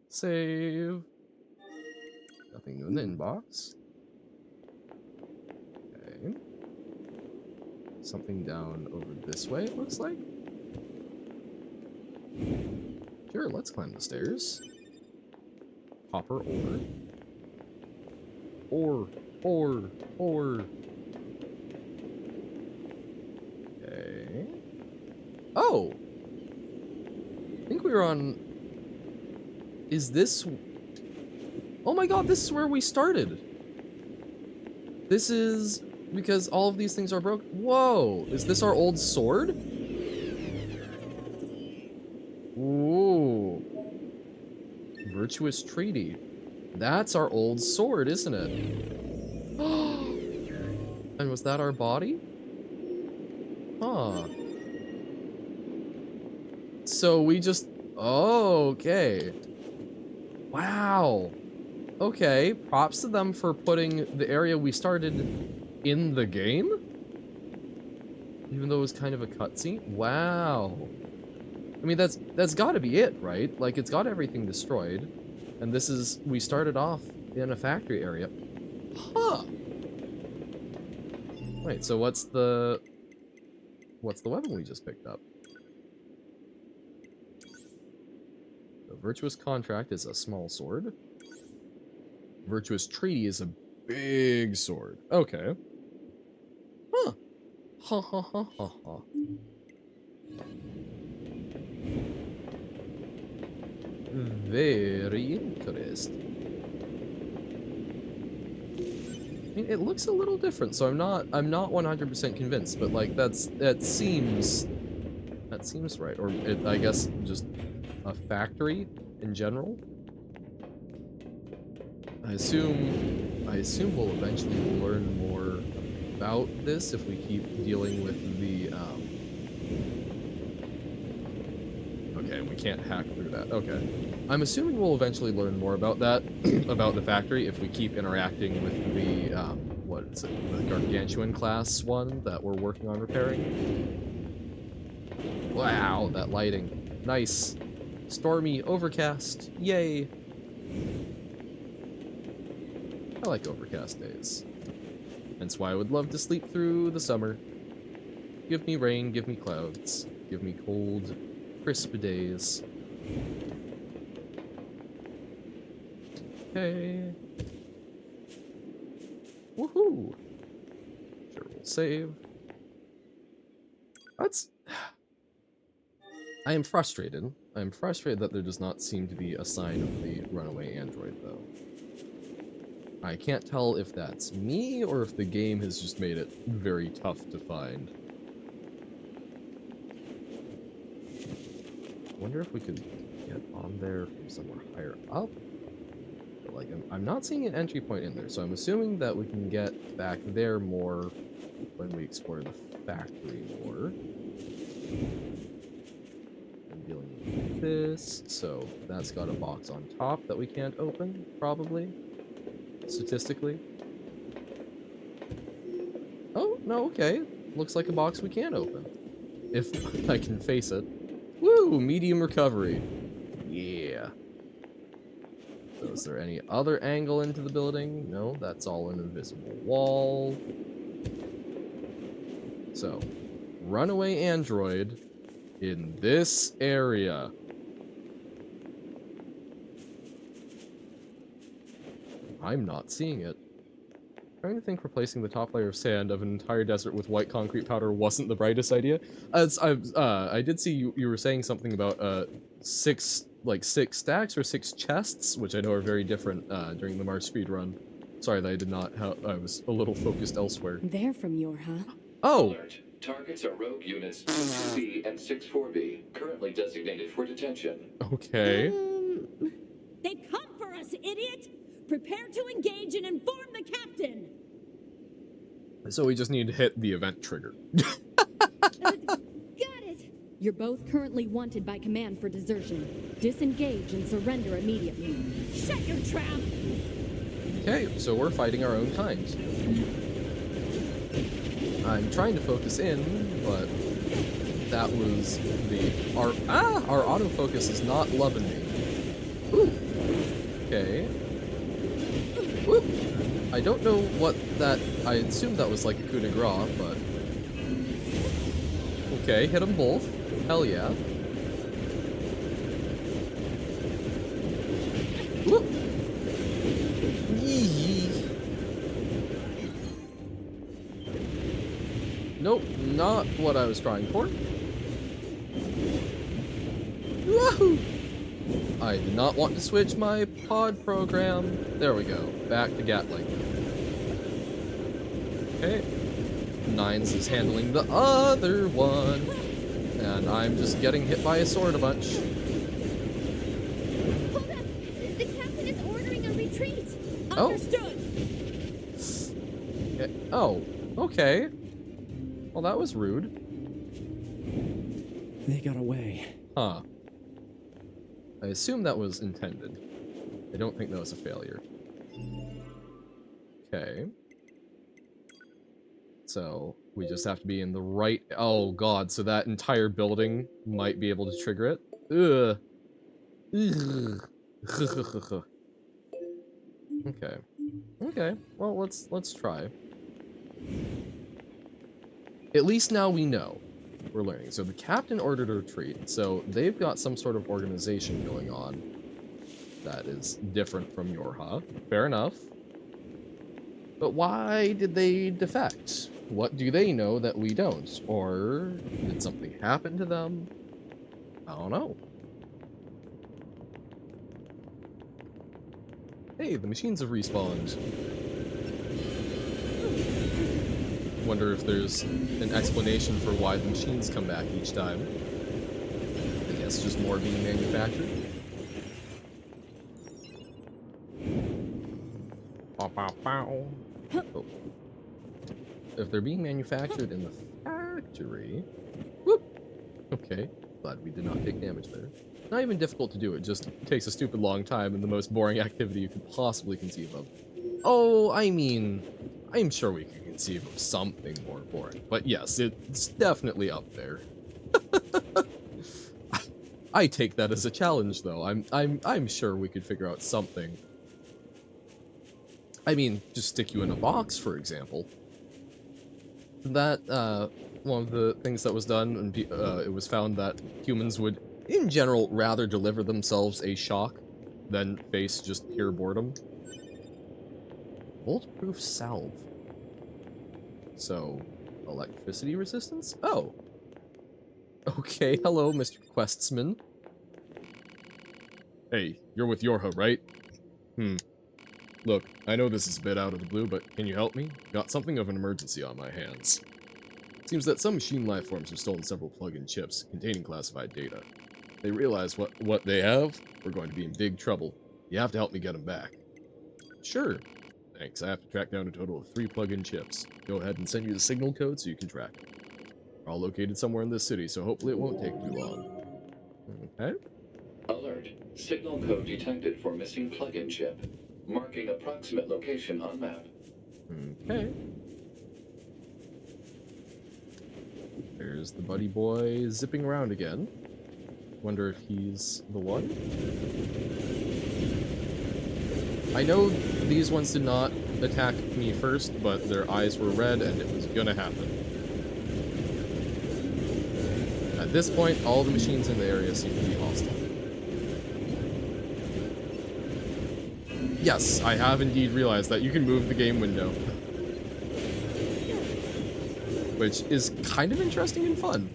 Save. Nothing new in the inbox. Okay. Something down over this way, it looks like. Sure, let's climb the stairs. Copper ore. Ore. Okay. Oh! I think we were on... Is this... Oh my god, this is where we started! This is... Because all of these things are broken. Whoa! Is this our old sword? Ooh. Virtuous Treaty. That's our old sword, isn't it? And was that our body? Huh. So we just... Oh, okay. Wow. Okay, props to them for putting the area we started in the game? Even though it was kind of a cutscene? Wow. I mean, that's gotta be it, right? Like, it's got everything destroyed. And this is... We started off in a factory area. Huh! Wait, so what's the weapon we just picked up? The Virtuous Contract is a small sword. Virtuous Treaty is a big sword. Okay. Huh. Ha ha ha ha ha. Very interesting. I mean, it looks a little different, so I'm not 100% convinced, but like that seems right, or I guess just a factory in general. I assume we'll eventually learn more about this if we keep dealing with the, Okay, we can't hack through that. Okay. I'm assuming we'll eventually learn more about that, about the factory, if we keep interacting with the, what is it, the Gargantuan class one that we're working on repairing. Wow, that lighting. Nice. Stormy, overcast. Yay. I like overcast days. That's why I would love to sleep through the summer. Give me rain, give me clouds. Give me cold, crisp days. Okay. Woohoo! Sure, we'll save. That's... I am frustrated. I am frustrated that there does not seem to be a sign of the runaway android, though. I can't tell if that's me, or if the game has just made it very tough to find. I wonder if we could get on there from somewhere higher up? But, like, I'm not seeing an entry point in there, so I'm assuming that we can get back there more when we explore the factory more. I'm dealing with this, so that's got a box on top that we can't open, probably. Statistically. Oh, no, okay. Looks like a box we can open. If I can face it. Woo! Medium recovery. Yeah. So is there any other angle into the building? No, that's all an invisible wall. So, runaway android in this area. I'm not seeing it. I'm trying to think replacing the top layer of sand of an entire desert with white concrete powder wasn't the brightest idea. I did see you were saying something about six stacks or 6 chests, which I know are very different during the Mars speed run. Sorry that I did not. I was a little focused elsewhere.
They're from Yorha.
Oh.
Alert. Targets are rogue units 22B and 64B, currently designated for detention.
Okay.
They've come for us, idiot! Prepare to engage and inform the captain!
So we just need to hit the event trigger.
Got it!
You're both currently wanted by command for desertion. Disengage and surrender immediately.
Shut your trap!
Okay, so we're fighting our own kind. I'm trying to focus in, but that was our autofocus is not loving me. Ooh. Okay. Whoop. I don't know what that... I assumed that was like a coup de grace, but... Okay, hit them both. Hell yeah. Whoop. Yee. Nope, not what I was trying for. Woohoo! I did not want to switch my pod program. There we go. Back to Gatling. Okay. Nines is handling the other one. And I'm just getting hit by a sword a bunch.
Hold up! The captain is ordering a retreat!
Oh.
Understood!
Okay. Oh, okay. Well, that was rude.
They got away.
Huh. I assume that was intended. I don't think that was a failure. Okay. So, we just have to be in the right... Oh god, so that entire building might be able to trigger it? Ugh. Ugh. Okay. Okay, well, let's try. At least now we know. We're learning. So the captain ordered a retreat, so they've got some sort of organization going on that is different from Yorha. Fair enough. But why did they defect? What do they know that we don't? Or did something happen to them? I don't know. Hey, the machines have respawned. Wonder if there's an explanation for why the machines come back each time. I guess just more being manufactured. Bow, bow, bow. Oh. if they're being manufactured in the factory... Whoop! Okay, glad we did not take damage there. Not even difficult to do, it just takes a stupid long time and the most boring activity you could possibly conceive of. Oh, I mean, I'm sure we can conceive of something more boring, but yes, it's definitely up there. I take that as a challenge, though. I'm sure we could figure out something. I mean, just stick you in a box, for example. That, one of the things that was done, and it was found that humans would, in general, rather deliver themselves a shock than face just pure boredom. Bolt-proof salve. So, electricity resistance? Oh. Okay, hello, Mr. Questsman. Hey, you're with Yorha, right? Look, I know this is a bit out of the blue, but can you help me? Got something of an emergency on my hands. Seems that some machine life forms have stolen several plug-in chips containing classified data. They realize what they have, we're going to be in big trouble. You have to help me get them back. Sure. Thanks, I have to track down a total of 3 plug-in chips. Go ahead and send you the signal code so you can track them. They're all located somewhere in this city, so hopefully it won't take too long. Okay.
Alert. Signal code detected for missing plug-in chip. Marking approximate location on map.
Okay. There's the buddy boy zipping around again. Wonder if he's the one? I know these ones did not attack me first, but their eyes were red and it was gonna happen. At this point, all the machines in the area seem to be hostile. Yes, I have indeed realized that you can move the game window. Which is kind of interesting and fun.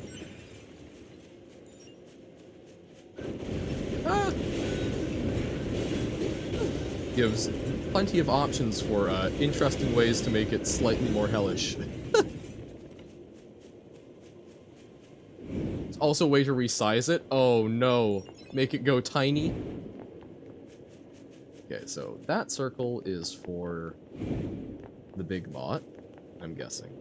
Gives plenty of options for interesting ways to make it slightly more hellish. It's also a way to resize it. Oh no, make it go tiny. Okay, so that circle is for the big bot, I'm guessing.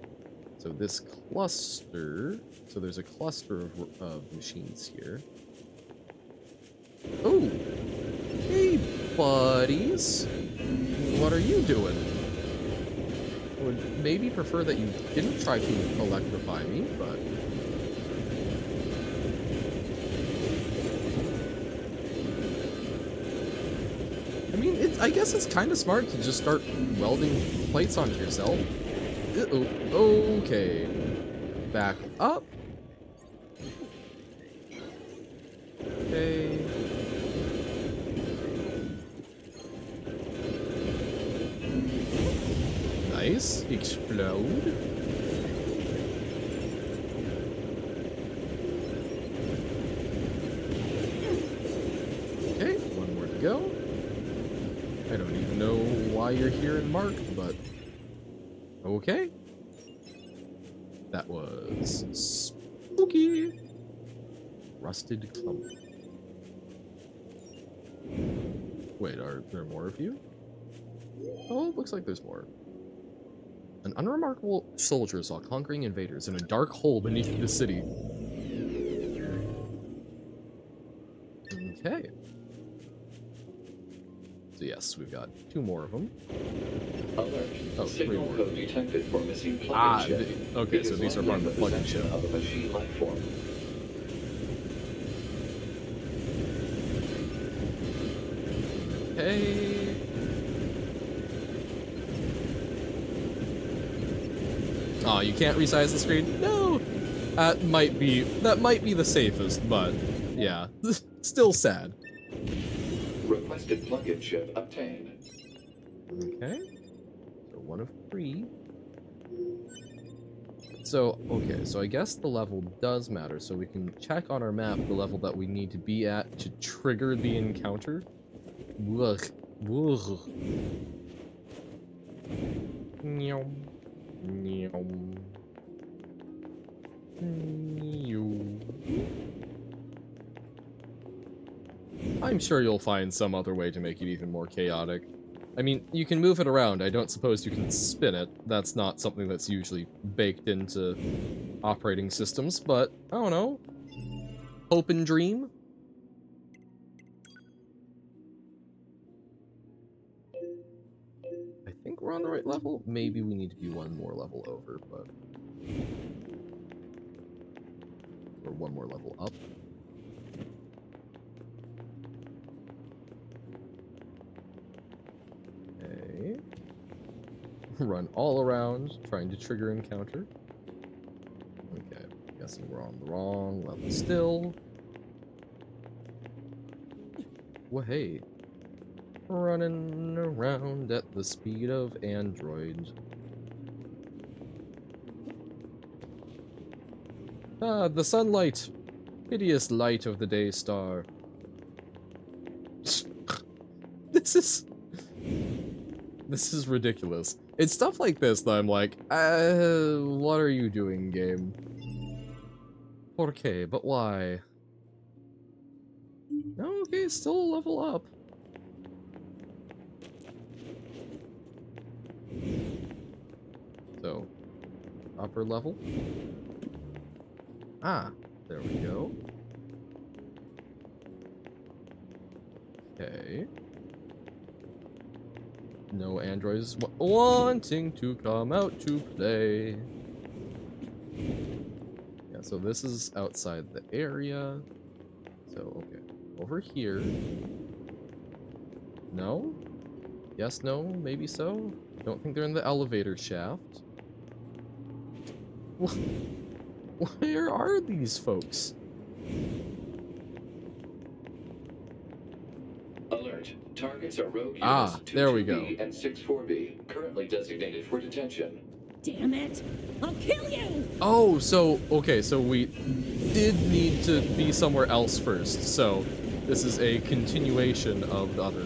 So this cluster, so there's a cluster of machines here. Oh, hey buddies, what are you doing? I would maybe prefer that you didn't try to electrify me, but... I mean, I guess it's kind of smart to just start welding plates onto yourself. Uh-oh. Okay. Back up. Okay. Nice. Explode. Okay, one more to go. I don't even know why you're here in Mark, but okay. That was spooky. Rusted clump. Wait, are there more of you? Oh, looks like there's more. An unremarkable soldier saw conquering invaders in a dark hole beneath the city. Okay. So yes, we've got 2 more of them.
Alert.
Oh, 3
Signal
more.
code detected for missing plug-in chip.
Okay,
It
so
is
these are
likely
part of the plug-in
possession
chip.
of a machine life form.
Okay. Oh, you can't resize the screen? No! That might be the safest, but yeah. Still sad.
Requested plug-in chip obtained.
Okay. So 1 of 3. So, okay, so I guess the level does matter, so we can check on our map the level that we need to be at to trigger the encounter. Ugh. Ugh. Nyom. Nyom. Nyom. I'm sure you'll find some other way to make it even more chaotic. I mean, you can move it around. I don't suppose you can spin it. That's not something that's usually baked into operating systems, but I don't know. Hope and dream? I think we're on the right level. Maybe we need to be one more level over, but... or one more level up. Okay. Run all around, trying to trigger encounter. Okay, guessing we're on the wrong level still. Well, hey. Running around at the speed of Android. Ah, the sunlight! Hideous light of the day star. This is ridiculous. It's stuff like this that I'm like, what are you doing, game? Okay, but why? Okay, still a level up. So, upper level. Ah, there we go. Okay. No androids wanting to come out to play. Yeah, so this is outside the area. So, okay. Over here. No? Yes, no, maybe so? Don't think they're in the elevator shaft. Where are these folks?
Alert. Targets are rogue
Ah,
units
there we
22B and 64B, currently designated for detention.
Damn it! I'll kill you!
Oh, so, okay, so we did need to be somewhere else first, so this is a continuation of the other.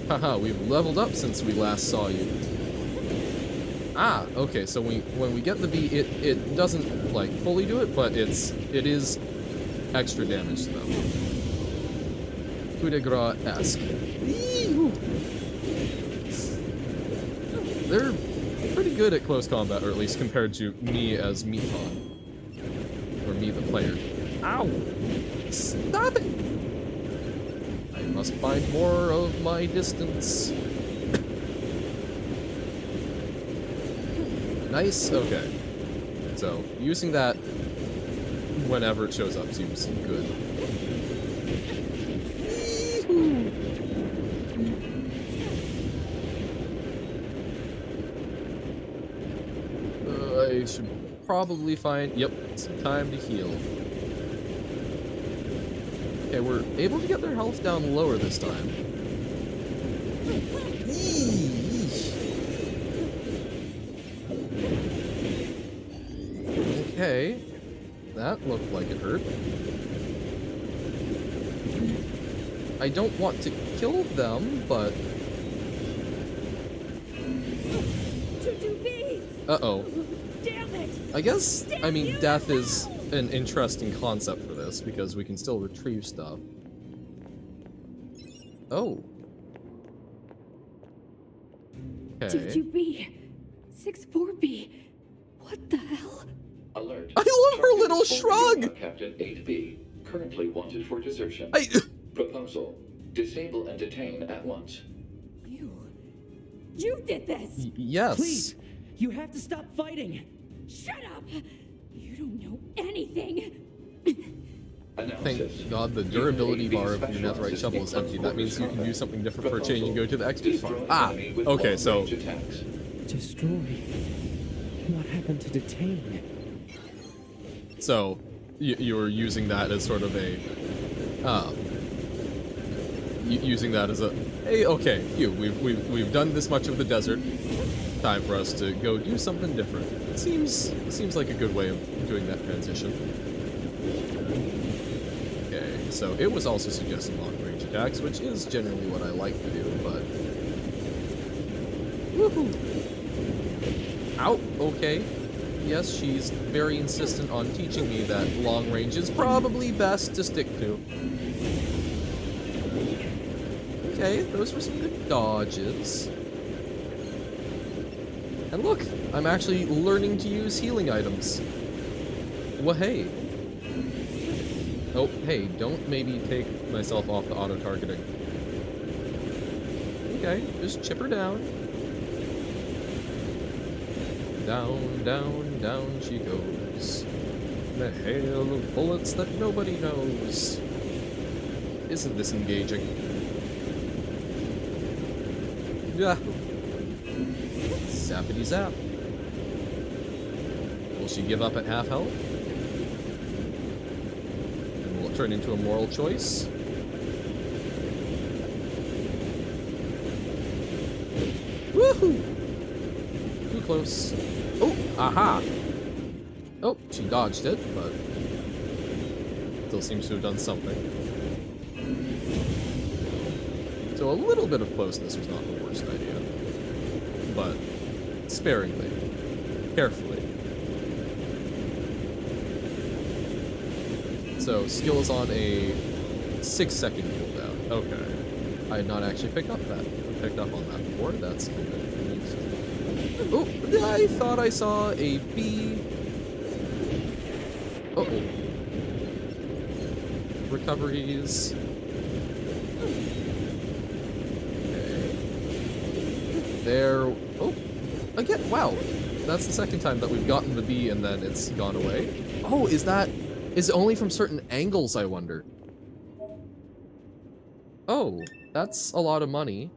Haha, we've leveled up since we last saw you. Ah, okay, so when we get the B, it doesn't, like, fully do it, but it is extra damage, though. Coup de grace-esque. They're pretty good at close combat, or at least compared to me as Meaton. Or me, the player. Ow! Stop it! I must find more of my distance. Nice, okay. So, using that whenever it shows up seems good. I should probably find, yep, some time to heal. Okay, we're able to get their health down lower this time. Okay, that looked like it hurt. I don't want to kill them, but...
22B!
Uh-oh.
Damn it!
I guess, I mean, death is an interesting concept for this, because we can still retrieve stuff. Oh. Okay.
22B. 64B. What the hell?
Alert.
I love her
Target
little
is former
shrug!
Captain 8B, currently wanted for desertion.
I...
Proposal. Disable and detain at once.
You did this!
Yes.
Please, you have to stop fighting.
Shut up! You don't know anything!
Analysis.
Thank God the durability bar of your netherite shovel is empty. That means you can do something different for a change and go to the XP farm. Ah! Okay, so...
Destroy. What happened to detain?
So, you're using that as sort of a... using that as a... Hey, okay, we've done this much of the desert. Time for us to go do something different. It seems like a good way of doing that transition. Okay, so it was also suggesting long-range attacks, which is generally what I like to do, but... Woohoo! Ow! Okay. Yes, she's very insistent on teaching me that long range is probably best to stick to. Okay, those were some good dodges. And look, I'm actually learning to use healing items. Wahey. Oh, hey, don't maybe take myself off the auto-targeting. Okay, just chip her down. Down, down, down she goes. In a hail of bullets that nobody knows. Isn't this engaging? Yeah. Zappity zap. Will she give up at half health? And will it turn into a moral choice? Woohoo! Too close. Oh, aha! Oh, she dodged it, but still seems to have done something. So a little bit of closeness was not the worst idea. But sparingly. Carefully. So skill is on a 6-second cooldown. Okay. I had not actually picked up on that before. That's neat. Oh, I thought I saw a bee. Uh-oh. Recoveries. There. Oh, again. Wow, that's the second time that we've gotten the bee and then it's gone away. Oh, is it only from certain angles? I wonder. Oh, that's a lot of money.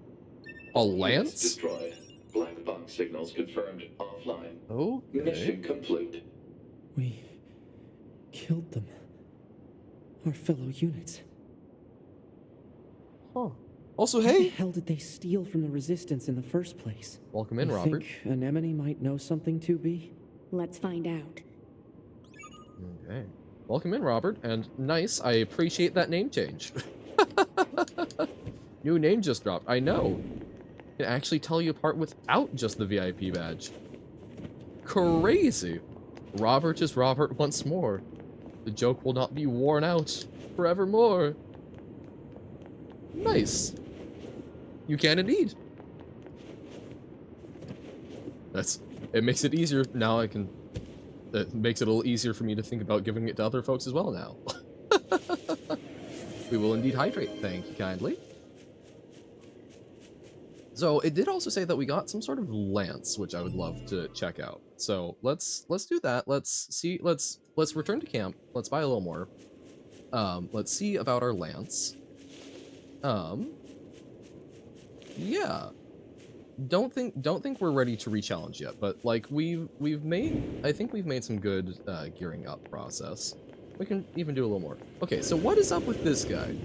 A
Units
lance?
destroyed. Black box signals confirmed offline.
Oh,
Mission complete.
We killed them. Our fellow units.
Huh. Also,
What the
hey,
hell did they steal from the Resistance in the first place?
welcome in,
You
Robert.
think Anemone might know something, 2B?
Let's find out.
Okay. Welcome in, Robert, and nice. I appreciate that name change. New name just dropped. I know. Can actually tell you apart without just the VIP badge. Crazy. Robert is Robert once more. The joke will not be worn out forevermore. Nice. You can indeed. It makes it easier. Now it makes it a little easier for me to think about giving it to other folks as well now. We will indeed hydrate. Thank you kindly. So it did also say that we got some sort of lance, which I would love to check out. So let's do that. Let's return to camp. Let's buy a little more. Let's see about our lance. Yeah. Don't think we're ready to re-challenge yet, but like I think we've made some good gearing up process. We can even do a little more. Okay, so what is up with this guy?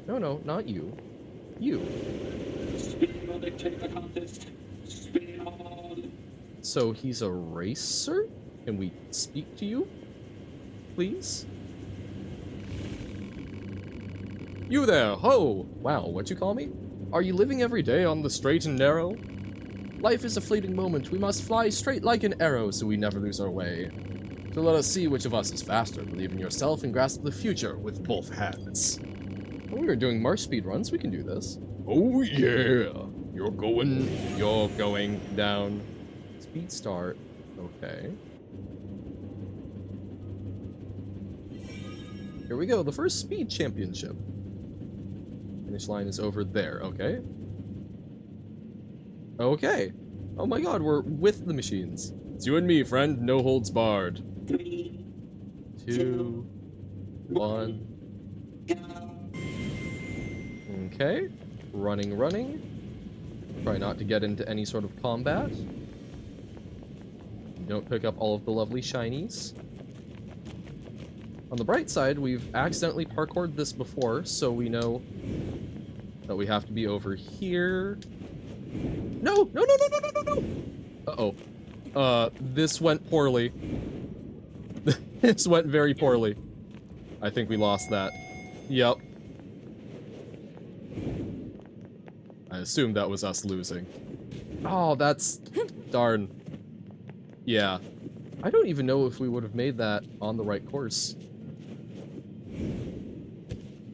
No, not you. You. So he's a racer? Can we speak to you? Please? You there, ho! Wow, what'd you call me? Are you living every day on the straight and narrow? Life is a fleeting moment. We must fly straight like an arrow so we never lose our way. So let us see which of us is faster. Believe in yourself and grasp the future with both hands. When we were doing march speed runs, we can do this. Oh yeah! You're going down. Speed start. Okay. Here we go, the first speed championship. Finish line is over there, okay. Okay. Oh my god, we're with the machines. It's you and me, friend, no holds barred.
3,
2, 1. Okay. Running. Try not to get into any sort of combat. Don't pick up all of the lovely shinies. On the bright side, we've accidentally parkoured this before, so we know that we have to be over here. No! Uh-oh. This went poorly. This went very poorly. I think we lost that. Yep. I assumed that was us losing. Oh, that's... darn. Yeah. I don't even know if we would have made that on the right course.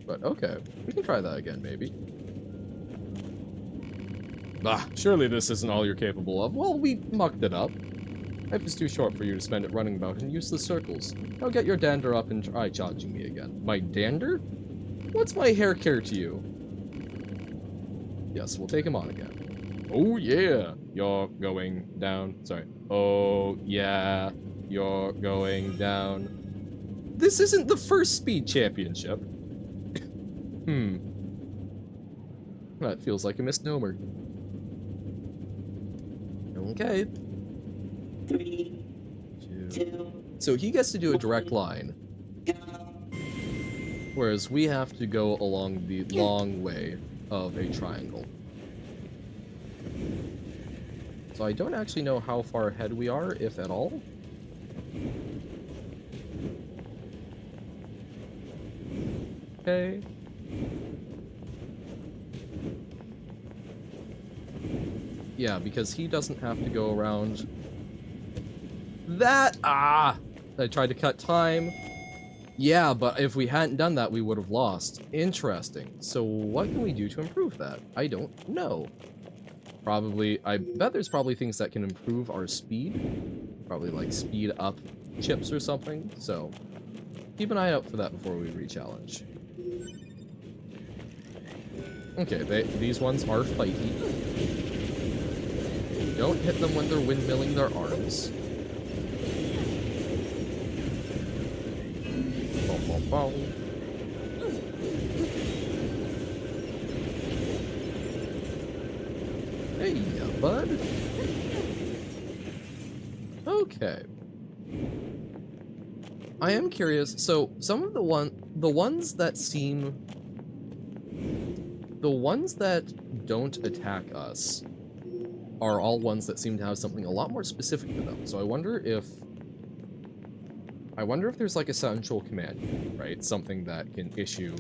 But okay, we can try that again, maybe. Bah, surely this isn't all you're capable of. Well, we mucked it up. Life is too short for you to spend it running about in useless circles. Now get your dander up and try charging me again. My dander? What's my hair care to you? Yes, we'll take him on again. Oh yeah, you're going down. Sorry. Oh yeah, you're going down. This isn't the first speed championship. That feels like a misnomer. Okay.
3, 2.
So he gets to do a direct line, whereas we have to go along the long way of a triangle. So I don't actually know how far ahead we are, if at all. Okay. Yeah, because he doesn't have to go around that. I tried to cut time. Yeah, but if we hadn't done that, we would have lost. Interesting. So what can we do to improve that? I don't know. Probably, I bet there's probably things that can improve our speed. Probably like speed up chips or something. So keep an eye out for that before we re-challenge. Okay, these ones are fighty. Don't hit them when they're windmilling their arms. Bow, bow, bow. Hey, bud. Okay. I am curious. So some of the ones that don't attack us are all ones that seem to have something a lot more specific to them. So I wonder if there's like a central command, right? Something that can issue,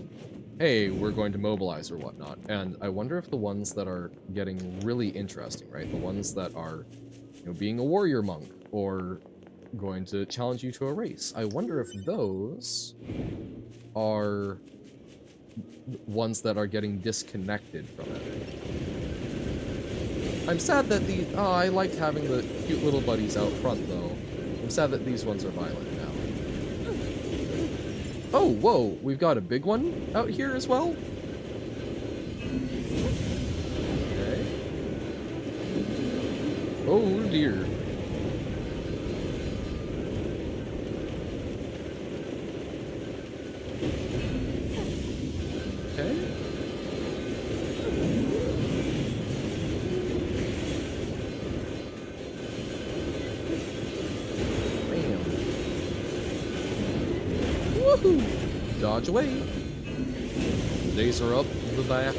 hey, we're going to mobilize or whatnot. And I wonder if the ones that are getting really interesting, right? The ones that are, being a warrior monk or going to challenge you to a race. I wonder if those are ones that are getting disconnected from it. I'm sad that I liked having the cute little buddies out front, though. I'm sad that these ones are violent now. Oh, whoa, we've got a big one out here as well? Okay. Oh, dear. Okay. Woohoo! Dodge away. Laser up the back.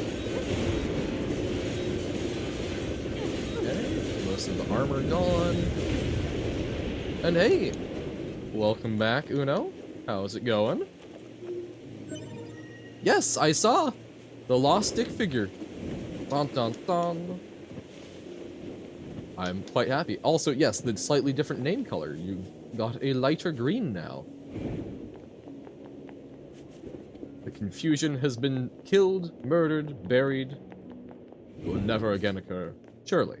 Okay, most of the armor gone. And hey, welcome back, Uno. How's it going? Yes, I saw the lost stick figure. Dun dun dun. I'm quite happy. Also, yes, the slightly different name color. You got a lighter green now. The confusion has been killed, murdered, buried. Will never again occur. Surely.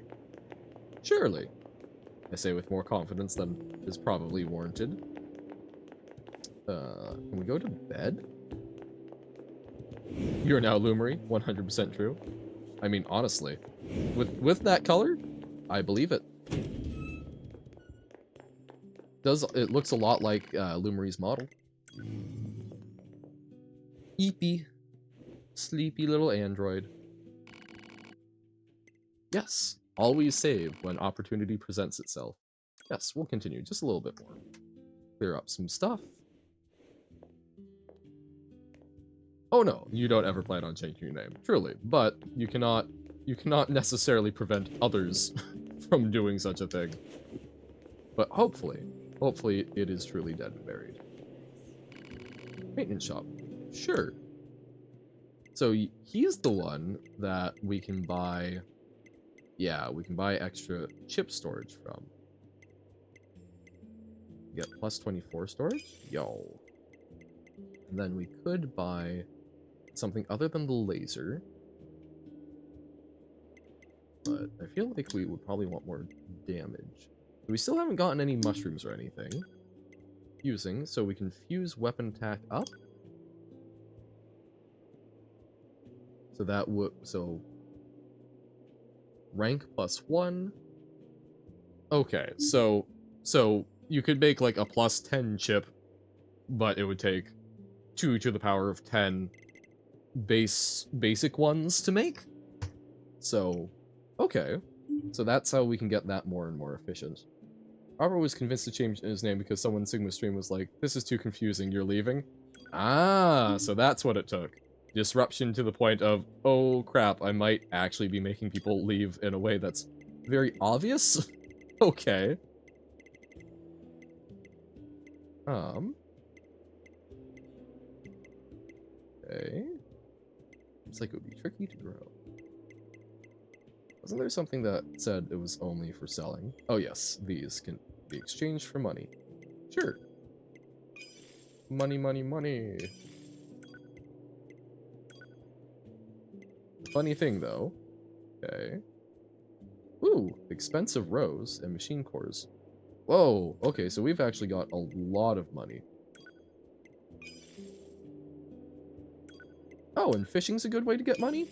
Surely. I say with more confidence than is probably warranted. Can we go to bed? You're now Lumery, 100% true. I mean, honestly, with that color, I believe it. It looks a lot like Lumery's model. Eepy. Sleepy little android. Yes, always save when opportunity presents itself. Yes, we'll continue just a little bit more. Clear up some stuff. Oh no, you don't ever plan on changing your name, truly, but you cannot necessarily prevent others from doing such a thing. But hopefully it is truly dead and buried. Maintenance shop. Sure. So he's the one that we can buy... Yeah, we can buy extra chip storage from. Get plus 24 storage? Yo. And then we could buy something other than the laser. but I feel like we would probably want more damage. We still haven't gotten any mushrooms or anything. Fusing, so we can fuse weapon attack up. So that would, so rank +1. Okay, so you could make like a +10 chip, but it would take 2 to the power of 10 basic ones to make. So, okay. So that's how we can get that more and more efficient. Robert was convinced to change his name because someone in Sigma Stream was like, "This is too confusing, you're leaving?" Ah, so that's what it took. Disruption to the point of, oh crap, I might actually be making people leave in a way that's very obvious? Okay. Okay. Looks like it would be tricky to grow. Wasn't there something that said it was only for selling? Oh yes, these can be exchanged for money. Sure. Money, money, money. Funny thing though. Okay. Ooh, expensive rows and machine cores. Whoa, okay, so we've actually got a lot of money. Oh, and fishing's a good way to get money?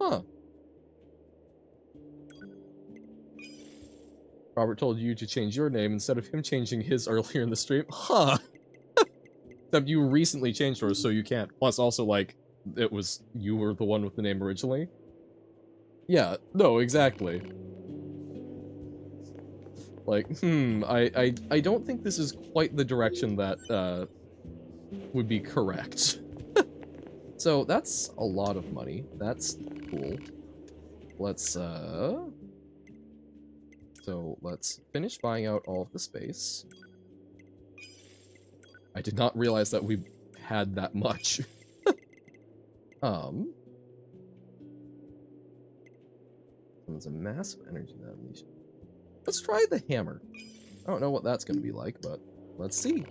Huh. Robert told you to change your name instead of him changing his earlier in the stream. Huh. Except you recently changed yours, so you can't. Plus, also, like, it was you were the one with the name originally. Yeah, no, exactly. Like, I don't think this is quite the direction that, would be correct. So, that's a lot of money. That's cool. Let's, so, let's finish buying out all of the space. I did not realize that we had that much. There's a massive energy that unleashed. Let's try the hammer. I don't know what that's going to be like, but let's see.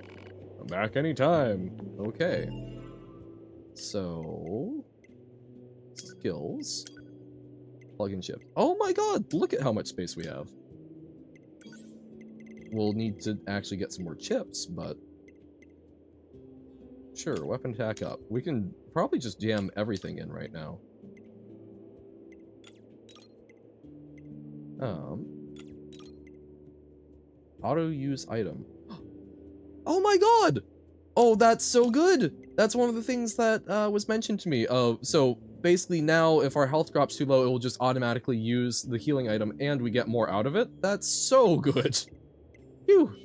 Come back anytime. Okay. So, skills. Plug and chip. Oh my god, look at how much space we have. We'll need to actually get some more chips, but sure, weapon attack up. We can probably just jam everything in right now. Auto use item. Oh my god! Oh, that's so good! That's one of the things that was mentioned to me. So basically now if our health drops too low, it will just automatically use the healing item and we get more out of it. That's so good. Phew.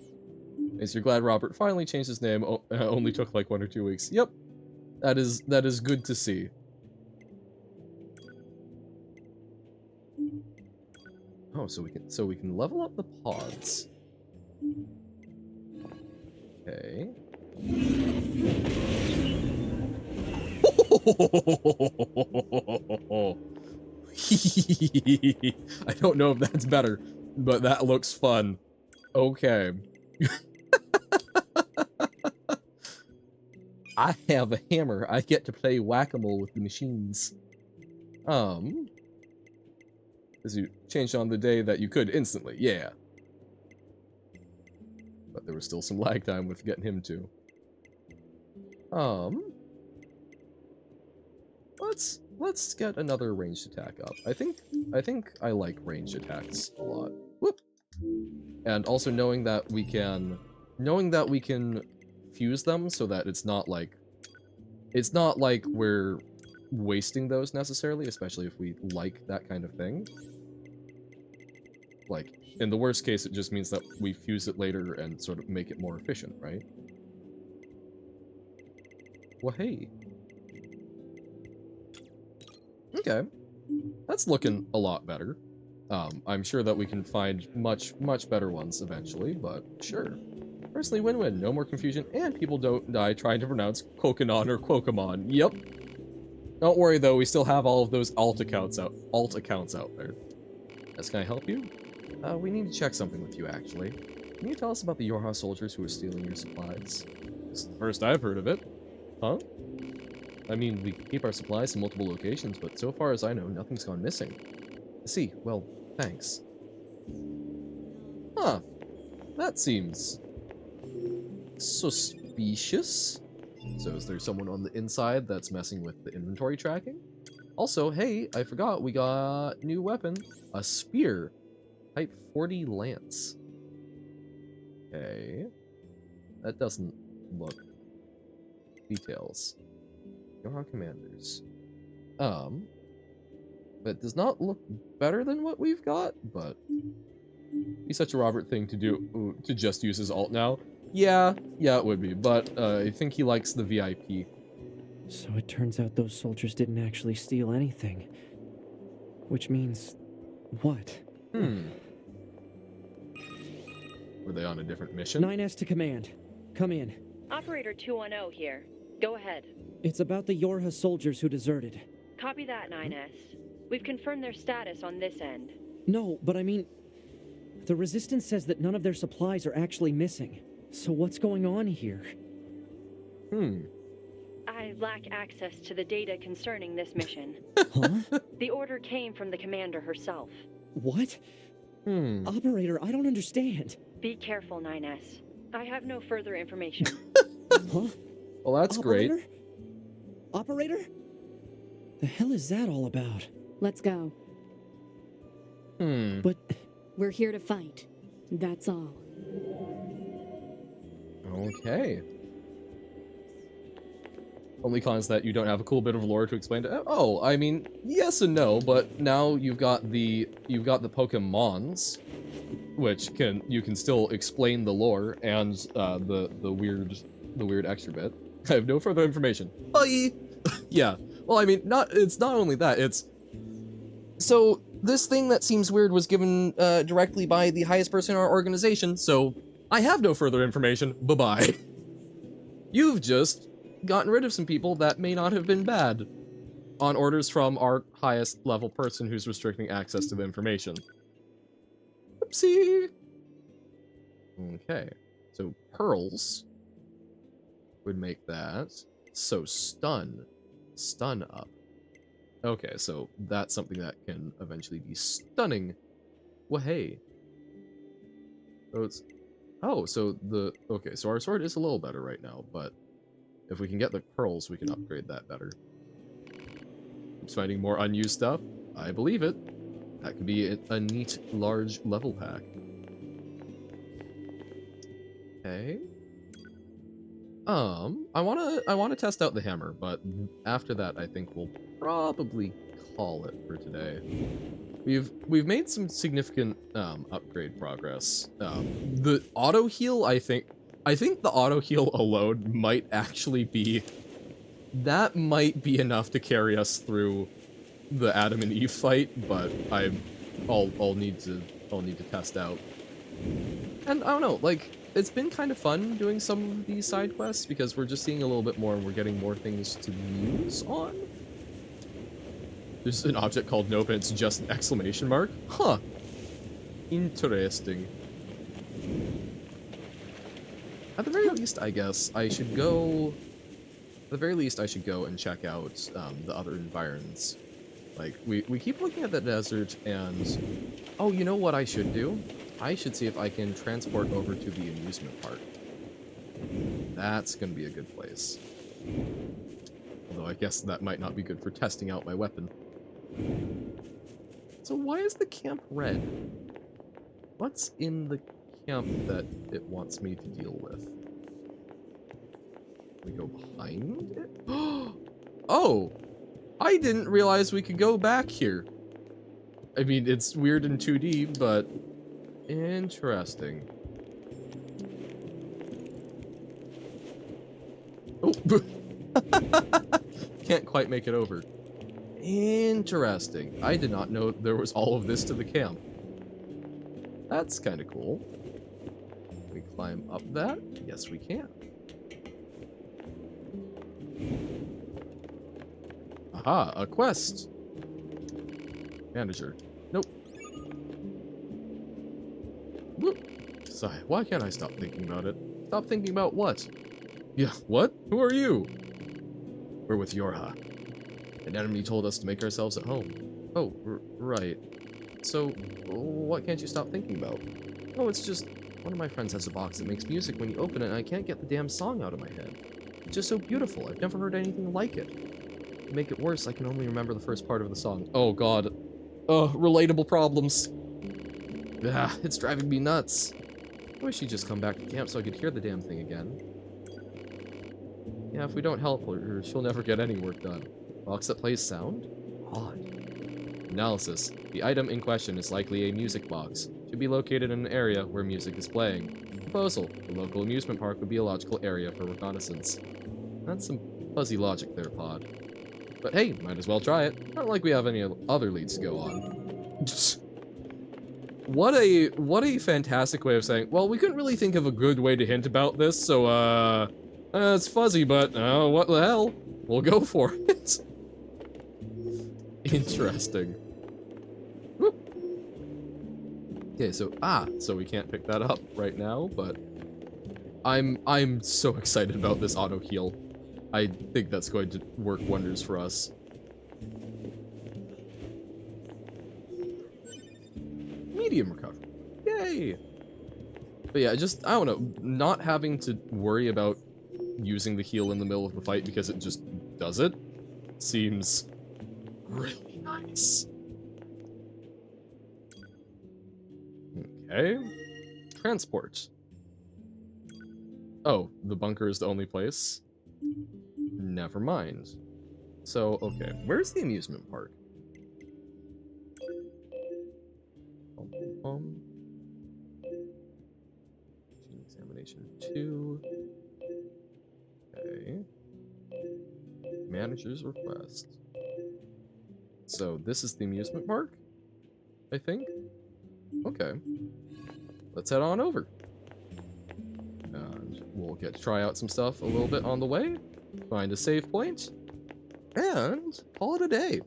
Is you're glad Robert finally changed his name. Only took like 1 or 2 weeks. Yep. That is good to see. Oh, so we can level up the pods. Okay. I don't know if that's better, but that looks fun. Okay. I have a hammer. I get to play whack-a-mole with the machines. As you changed on the day that you could instantly, yeah. But there was still some lag time with getting him to. Let's get another ranged attack up. I think I like ranged attacks a lot. Whoop. And also knowing that we can fuse them so that it's not like we're wasting those necessarily, especially if we like that kind of thing. Like, in the worst case, it just means that we fuse it later and sort of make it more efficient, right? Well, hey. Okay. That's looking a lot better. I'm sure that we can find much better ones eventually, but sure. Personally, win-win. No more confusion, and people don't die trying to pronounce Quokenon or Quokemon. Yep. Don't worry, though. We still have all of those alt accounts out there. Yes, can I help you? We need to check something with you, actually. Can you tell us about the Yorha soldiers who are stealing your supplies? This is the first I've heard of it. Huh? I mean, we keep our supplies in multiple locations, but so far as I know, nothing's gone missing. see. Well, thanks. Huh. That seems suspicious. So is there someone on the inside that's messing with the inventory tracking? Also, hey, I forgot, we got new weapon. A spear. Type 40 lance. Okay. That doesn't look... Details. Your commanders. That does not look better than what we've got, but... Be such a Robert thing to do, to just use his alt now. Yeah, it would be, but I think he likes the VIP.
So it turns out those soldiers didn't actually steal anything. Which means... what?
Were they on a different mission?
9S to command. Come in.
Operator 210 here. Go ahead.
It's about the Yorha soldiers who deserted.
Copy that, 9S. We've confirmed their status on this end.
No, but I mean... the Resistance says that none of their supplies are actually missing. So what's going on here?
I lack access to the data concerning this mission.
Huh?
The order came from the commander herself.
What? Operator, I don't understand.
Be careful, 9S. I have no further information.
Huh?
Well, that's great.
Operator? The hell is that all about?
Let's go.
But...
We're here to fight. That's all.
Okay. Only cons that you don't have a cool bit of lore to explain to. Oh, I mean, yes and no, but now you've got the Pokemons, which you can still explain the lore and the weird extra bit. I have no further information. Bye. Yeah. Well, I mean, it's not only that. It's so this thing that seems weird was given directly by the highest person in our organization. So I have no further information. Bye bye. You've just gotten rid of some people that may not have been bad on orders from our highest level person who's restricting access to the information. Oopsie. Okay, so pearls would make that. So stun up. Okay, so that's something that can eventually be stunning. Well, hey. So it's... Oh, so okay, so our sword is a little better right now, but if we can get the pearls, we can upgrade that better. Keeps finding more unused stuff. I believe it. That could be a neat, large level pack. Okay. I wanna test out the hammer, but after that, I think we'll probably call it for today. We've made some significant upgrade progress. The auto heal, I think the auto heal alone might actually be enough to carry us through the Adam and Eve fight, but I'll need to test out. And I don't know, like, it's been kind of fun doing some of these side quests because we're just seeing a little bit more and we're getting more things to muse on. There's an object called Nova, it's just an exclamation mark. Huh. Interesting. At the very least, I guess, I should go... At the very least, I should go and check out the other environs. Like, we keep looking at the desert and... Oh, you know what I should do? I should see if I can transport over to the amusement park. That's gonna be a good place. Although I guess that might not be good for testing out my weapon. So why is the camp red? What's in the camp that it wants me to deal with? We go behind it? Oh! I didn't realize we could go back here. I mean, it's weird in 2D, but interesting. Oh! Can't quite make it over. Interesting. I did not know there was all of this to the camp. That's kind of cool. Can we climb up that? Yes, we can. Aha, a quest. Manager. Nope. Whoop. Sigh, why can't I stop thinking about it? Stop thinking about what? Yeah, what? Who are you? We're with Yorha. An enemy told us to make ourselves at home. Oh, right. So, what can't you stop thinking about? Oh, it's just, one of my friends has a box that makes music when you open it, and I can't get the damn song out of my head. It's just so beautiful. I've never heard anything like it. To make it worse, I can only remember the first part of the song. Oh god. Relatable problems. Ah, it's driving me nuts. I wish she'd just come back to camp so I could hear the damn thing again. Yeah, if we don't help her, she'll never get any work done. Box that plays sound? Odd. Analysis. The item in question is likely a music box. Should be located in an area where music is playing. Proposal. The local amusement park would be a logical area for reconnaissance. That's some fuzzy logic there, Pod. But hey, might as well try it. Not like we have any other leads to go on. What a fantastic way of saying, well, we couldn't really think of a good way to hint about this, so, it's fuzzy, but, what the hell? We'll go for it. Interesting. Whoop. Okay, so, so we can't pick that up right now, but I'm so excited about this auto heal. I think that's going to work wonders for us. Medium recovery. Yay! But yeah, just, I don't know, not having to worry about using the heal in the middle of the fight because it just does it seems really nice. Okay. Transport. Oh, the bunker is the only place? Never mind. So, okay, where's the amusement park? Examination 2. Okay. Manager's request. So, this is the amusement park? I think? Okay. Let's head on over. And we'll get to try out some stuff a little bit on the way. Find a save point. And call it a day.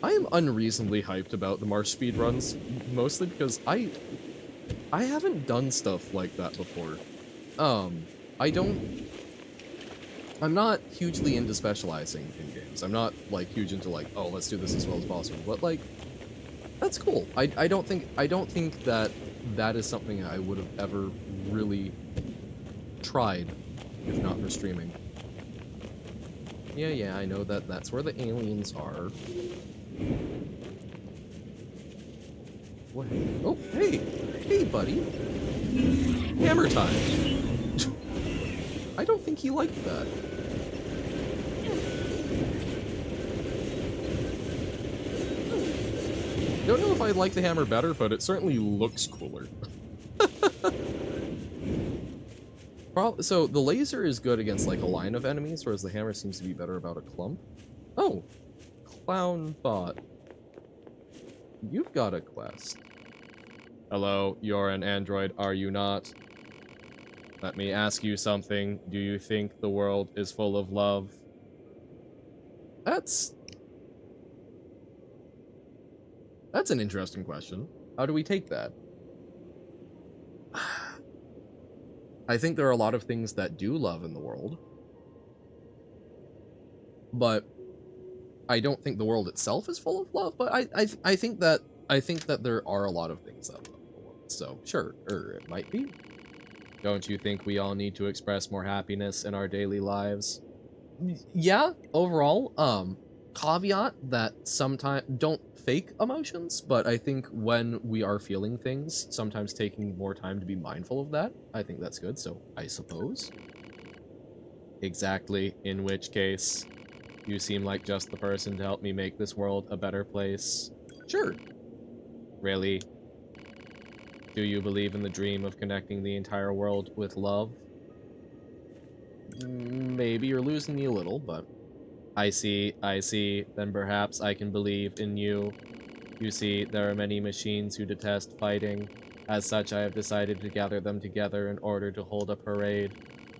I am unreasonably hyped about the Marsh speedruns, mostly because I haven't done stuff like that before. I'm not hugely into specializing in games. I'm not, like, huge into, like, oh, let's do this as well as possible, but, like, that's cool. I don't think that that is something I would have ever really tried, if not for streaming. Yeah, I know that that's where the aliens are. What? Oh, hey, buddy. Hammer time. I don't think he liked that. Don't know if I like the hammer better, but it certainly looks cooler. So the laser is good against like a line of enemies, whereas the hammer seems to be better about a clump. Oh, Clown Bot. You've got a quest. Hello, you're an android, are you not? Let me ask you something. Do you think the world is full of love? That's an interesting question. How do we take that? I think there are a lot of things that do love in the world. But I don't think the world itself is full of love, but I think that there are a lot of things that love the world. So, sure, it might be. Don't you think we all need to express more happiness in our daily lives? Yeah, overall, caveat that sometimes don't fake emotions, but I think when we are feeling things, sometimes taking more time to be mindful of that, I think that's good, so I suppose. Exactly, in which case, you seem like just the person to help me make this world a better place. Sure. Really? Do you believe in the dream of connecting the entire world with love? Maybe you're losing me a little, but... I see, then perhaps I can believe in you. You see, there are many machines who detest fighting. As such, I have decided to gather them together in order to hold a parade.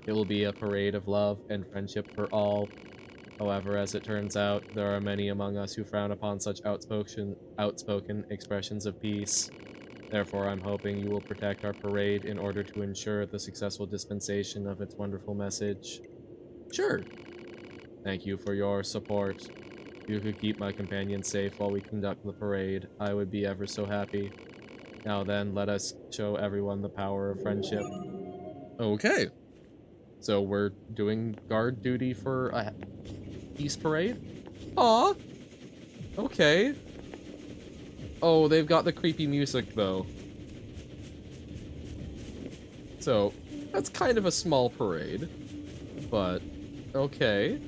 It will be a parade of love and friendship for all. However, as it turns out, there are many among us who frown upon such outspoken expressions of peace. Therefore, I'm hoping you will protect our parade in order to ensure the successful dispensation of its wonderful message. Sure. Thank you for your support. you could keep my companion safe while we conduct the parade, I would be ever so happy. Now then, let us show everyone the power of friendship. Okay. So we're doing guard duty for a peace parade? Aw! Okay. Oh, they've got the creepy music, though. So, that's kind of a small parade. But, okay.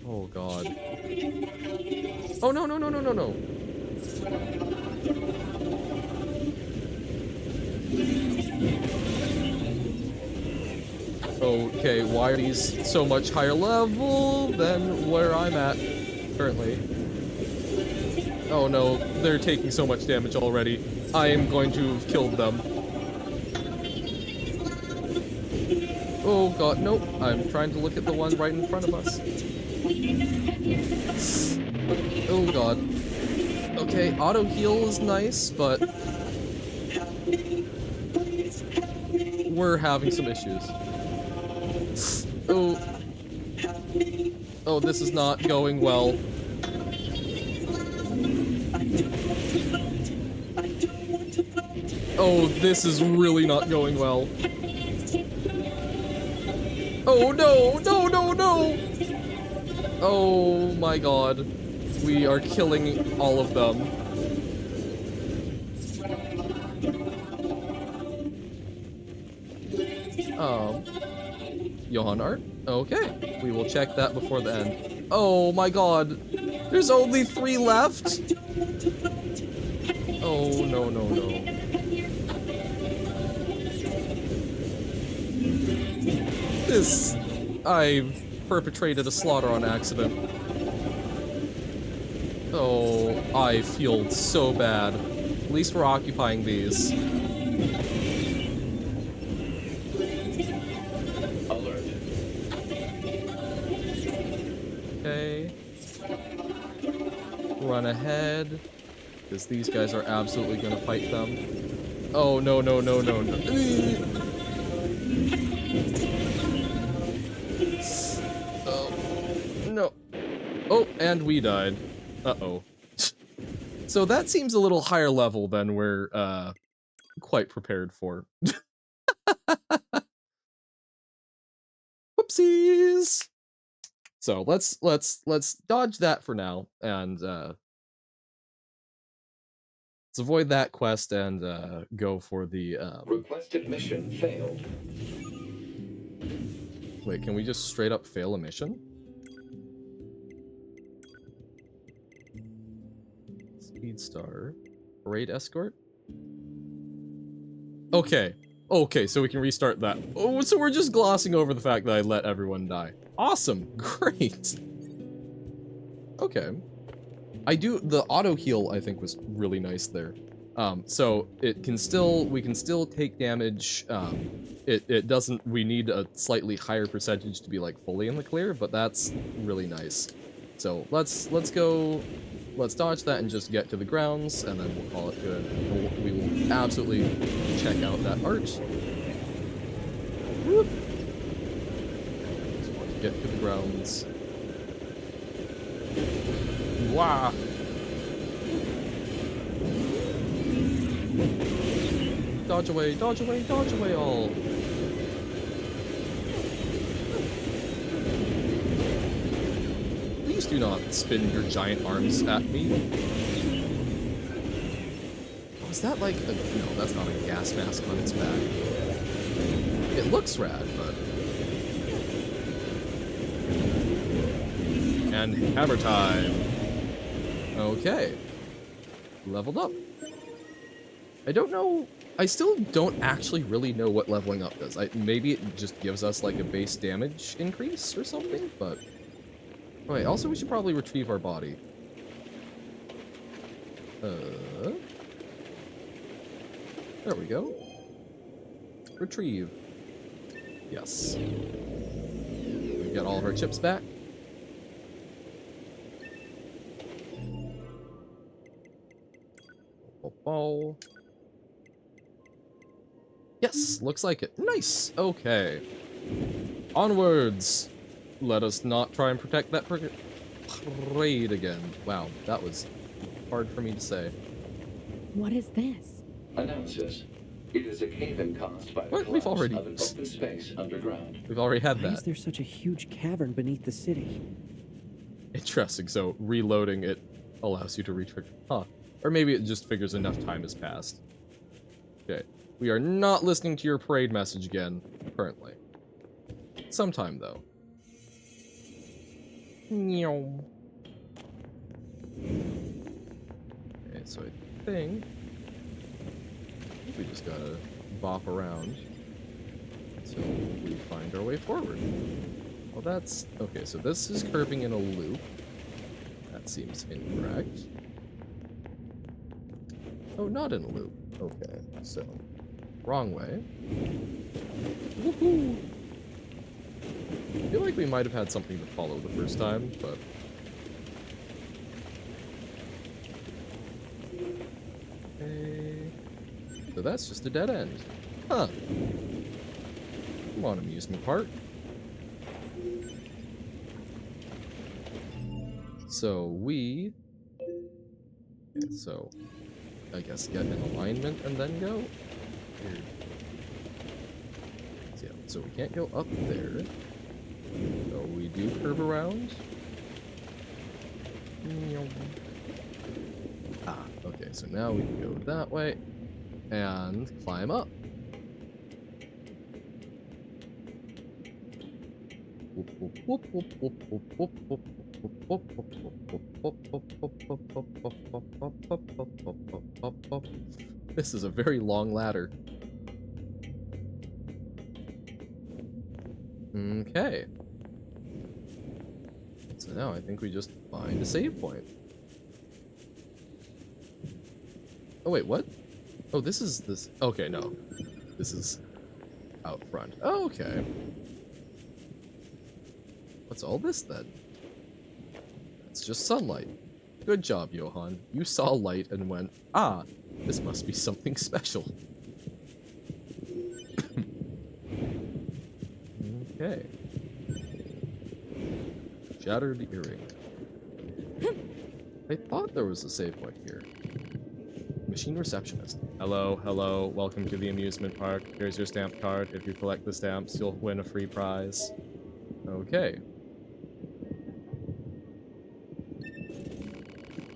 Oh, God. Oh, no, no, no, no, no, no. Okay, why are these so much higher level than where I'm at currently? Oh no, they're taking so much damage already. I am going to have killed them. Oh god, nope. I'm trying to look at the one right in front of us. Oh god. Okay, auto heal is nice, but we're having some issues. Oh. Oh, this is not going well. Oh, this is really not going well. Oh no, no, no, no! Oh my god. We are killing all of them. Johan art? Okay. We will check that before the end. Oh my god. There's only 3 left? Oh, no, no, no. This... I've perpetrated a slaughter on accident. Oh, I feel so bad. At least we're occupying these.
Alert.
Okay. Run ahead. Because these guys are absolutely gonna fight them. Oh, no, no, no, no, no. Oh, no. Oh, and we died. Uh-oh. So that seems a little higher level than we're, quite prepared for. Whoopsies! So let's dodge that for now, and, let's avoid that quest and, go for the,
Requested mission failed.
Wait, can we just straight up fail a mission? Speedstar. Parade escort? Okay. Okay, so we can restart that. Oh, so we're just glossing over the fact that I let everyone die. Awesome. Great. Okay. The auto heal, I think, was really nice there. So we can still take damage. It doesn't, we need a slightly higher percentage to be like fully in the clear, but that's really nice. So let's dodge that and just get to the grounds, and then we'll call it good. We will absolutely check out that art. Whoop. Just want to get to the grounds. Wow. Dodge away, dodge away, dodge away all. Please do not spin your giant arms at me. Oh, is that like a... No, that's not a gas mask on its back. It looks rad, but... And hammer time. Okay. Leveled up. I don't know... I still don't actually really know what leveling up does. Maybe it just gives us like a base damage increase or something, but... Oh, wait, also we should probably retrieve our body. There we go. Retrieve. Yes. We got all of our chips back. Oh. Yes, looks like it. Nice. Okay. Onwards. let us not try and protect that parade again. Wow, that was hard for me to say.
What is this?
Analysis. It is a cave-in caused by the
What? We've
collapse
already-
of an open space underground.
We've already had
Why is
that.
there such a huge cavern beneath the city?
Interesting, so reloading it allows you to retrigger. Huh. Or maybe it just figures enough time has passed. Okay. We are not listening to your parade message again, currently. Sometime, though. Meow. Okay, so I think we just gotta bop around until we find our way forward. Well, that's... Okay, so this is curving in a loop. That seems incorrect. Oh, not in a loop. Okay, so... Wrong way. Woohoo! I feel like we might have had something to follow the first time, but... Okay... So that's just a dead end. Huh. Come on, amusement park. So we... Okay, so... I guess get in alignment and then go? Weird. So, yeah, so we can't go up there. So we do curve around. Ah, okay, so now we can go that way and climb up. This is a very long ladder. Okay. So now I think we just find a save point. Oh wait, what? Oh, this is this. Okay, no. This is out front. Oh, okay. What's all this then? It's just sunlight. Good job, Johan. You saw light and went, ah, this must be something special. Okay. Shattered earring. I thought there was a save point here. Machine receptionist. Hello, hello. Welcome to the amusement park. Here's your stamp card. If you collect the stamps, you'll win a free prize. Okay.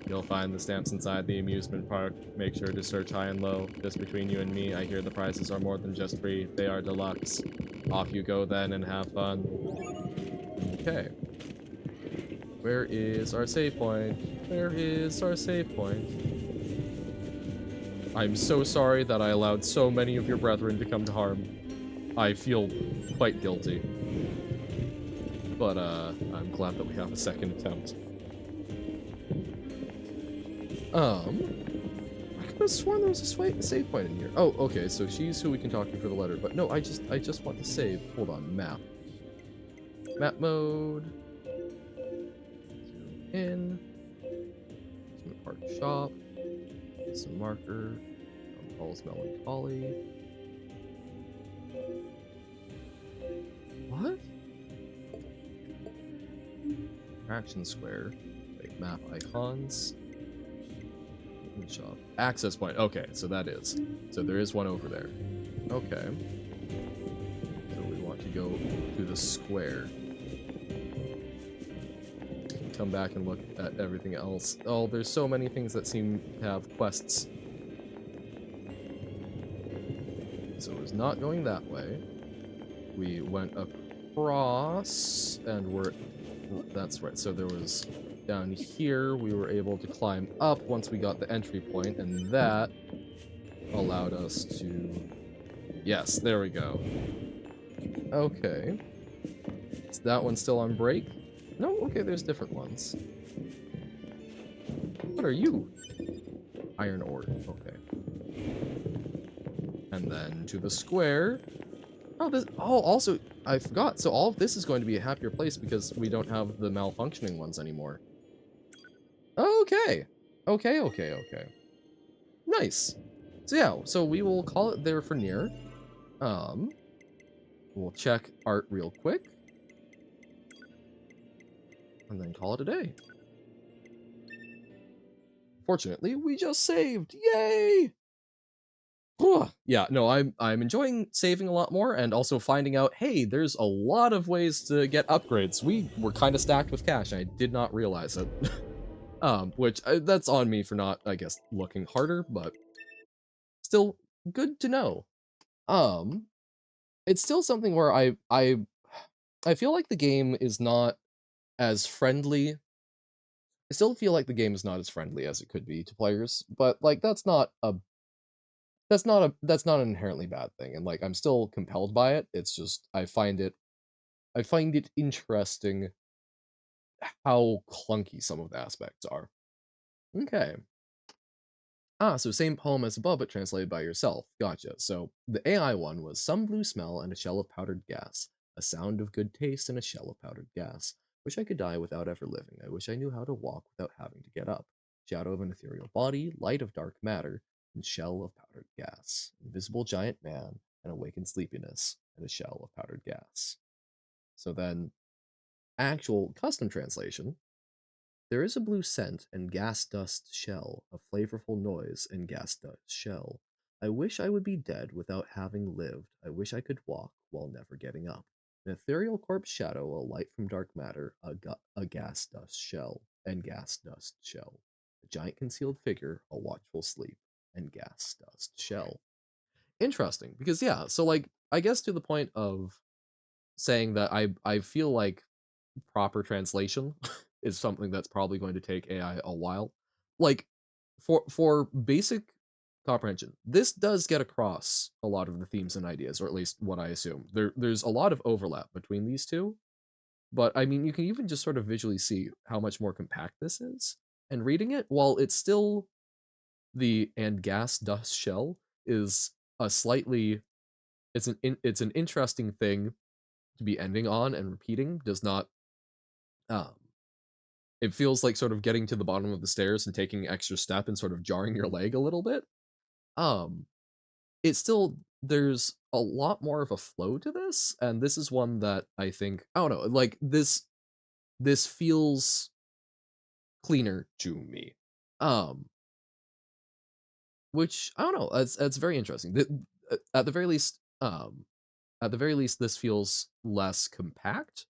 You'll find the stamps inside the amusement park. Make sure to search high and low. Just between you and me, I hear the prizes are more than just free. They are deluxe. Off you go then and have fun. Okay. Where is our save point? Where is our save point? I'm so sorry that I allowed so many of your brethren to come to harm. I feel quite guilty. But, I'm glad that we have a second attempt. I could have sworn there was a save point in here. Oh, okay, so she's who we can talk to for the letter. But no, I just want to save. Hold on, map. Map mode. Zoom in. Amusement park shop. Some marker. Paul's melancholy. What? Action square. Wait, map icons. Shop. Access point. Okay, so that is. So there is one over there. Okay. So we want to go to the square. Come back and look at everything else. Oh, there's so many things that seem to have quests. So it was not going that way. We went across and we're... That's right. So there was... Down here, we were able to climb up once we got the entry point, and that allowed us to... Yes, there we go. Okay. Is that one still on break? No? Okay, there's different ones. What are you? Iron ore. Okay. And then to the square. Oh, this... Oh, also, I forgot. So all of this is going to be a happier place because we don't have the malfunctioning ones anymore. Okay. Okay. Nice. So yeah, so we will call it there for near. We'll check art real quick. and then call it a day. Fortunately, we just saved. Yay! Yeah, no, I'm enjoying saving a lot more and also finding out, hey, there's a lot of ways to get upgrades. We were kind of stacked with cash. I did not realize it. Which that's on me for not, I guess, looking harder, but still good to know. Um, it's still something where I feel like the game is not as friendly. I still feel like the game is not as friendly as it could be to players, but like that's not an inherently bad thing. And like I'm still compelled by it. It's just I find it interesting how clunky some of the aspects are. Okay. So same poem as above, but translated by yourself. Gotcha. So the AI one was some blue smell and a shell of powdered gas, a sound of good taste and a shell of powdered gas. Wish I could die without ever living. I wish I knew how to walk without having to get up. Shadow of an ethereal body, light of dark matter, and shell of powdered gas. Invisible giant man, and awakened sleepiness, and a shell of powdered gas. So then, actual custom translation, there is a blue scent and gas dust shell, a flavorful noise and gas dust shell. I wish I would be dead without having lived. I wish I could walk while never getting up. An ethereal corpse shadow, a light from dark matter, a gas dust shell, and gas dust shell. A giant concealed figure, a watchful sleep, and gas dust shell. Interesting, because yeah, so like I guess to the point of saying that I feel like proper translation is something that's probably going to take AI a while. Like for basic comprehension, this does get across a lot of the themes and ideas, or at least what I assume. There's a lot of overlap between these two, but I mean you can even just sort of visually see how much more compact this is. And reading it, while it's still the and gas dust shell is a slightly it's an interesting thing to be ending on and repeating does not um it feels like sort of getting to the bottom of the stairs and taking an extra step and sort of jarring your leg a little bit. Um, it's still there's a lot more of a flow to this, and this is one that I think I don't know, like this feels cleaner to me. Um, which I don't know, that's very interesting. At the very least, at the very least, this feels less compact.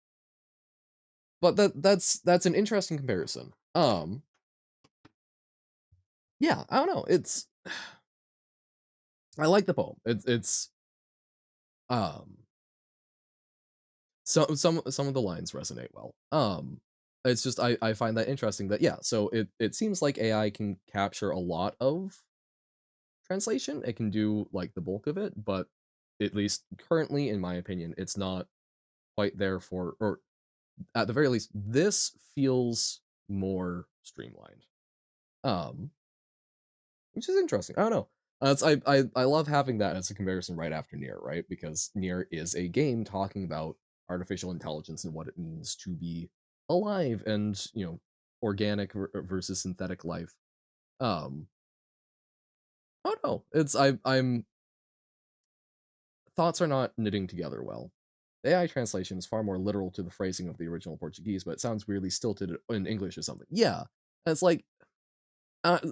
But that's an interesting comparison. Yeah, I don't know. It's I like the poem. It's um some of the lines resonate well. It's just I find that interesting that yeah, so it seems like AI can capture a lot of translation. It can do like the bulk of it, but at least currently in my opinion, it's not quite there for or at the very least this feels more streamlined. Um Which is interesting. I don't know. I love having that as a comparison right after Nier, right? Because Nier is a game talking about artificial intelligence and what it means to be alive and organic versus synthetic life. Um, I don't know. I'm thoughts are not knitting together well. AI translation is far more literal to the phrasing of the original Portuguese, but it sounds weirdly stilted in English or something. Yeah, and it's like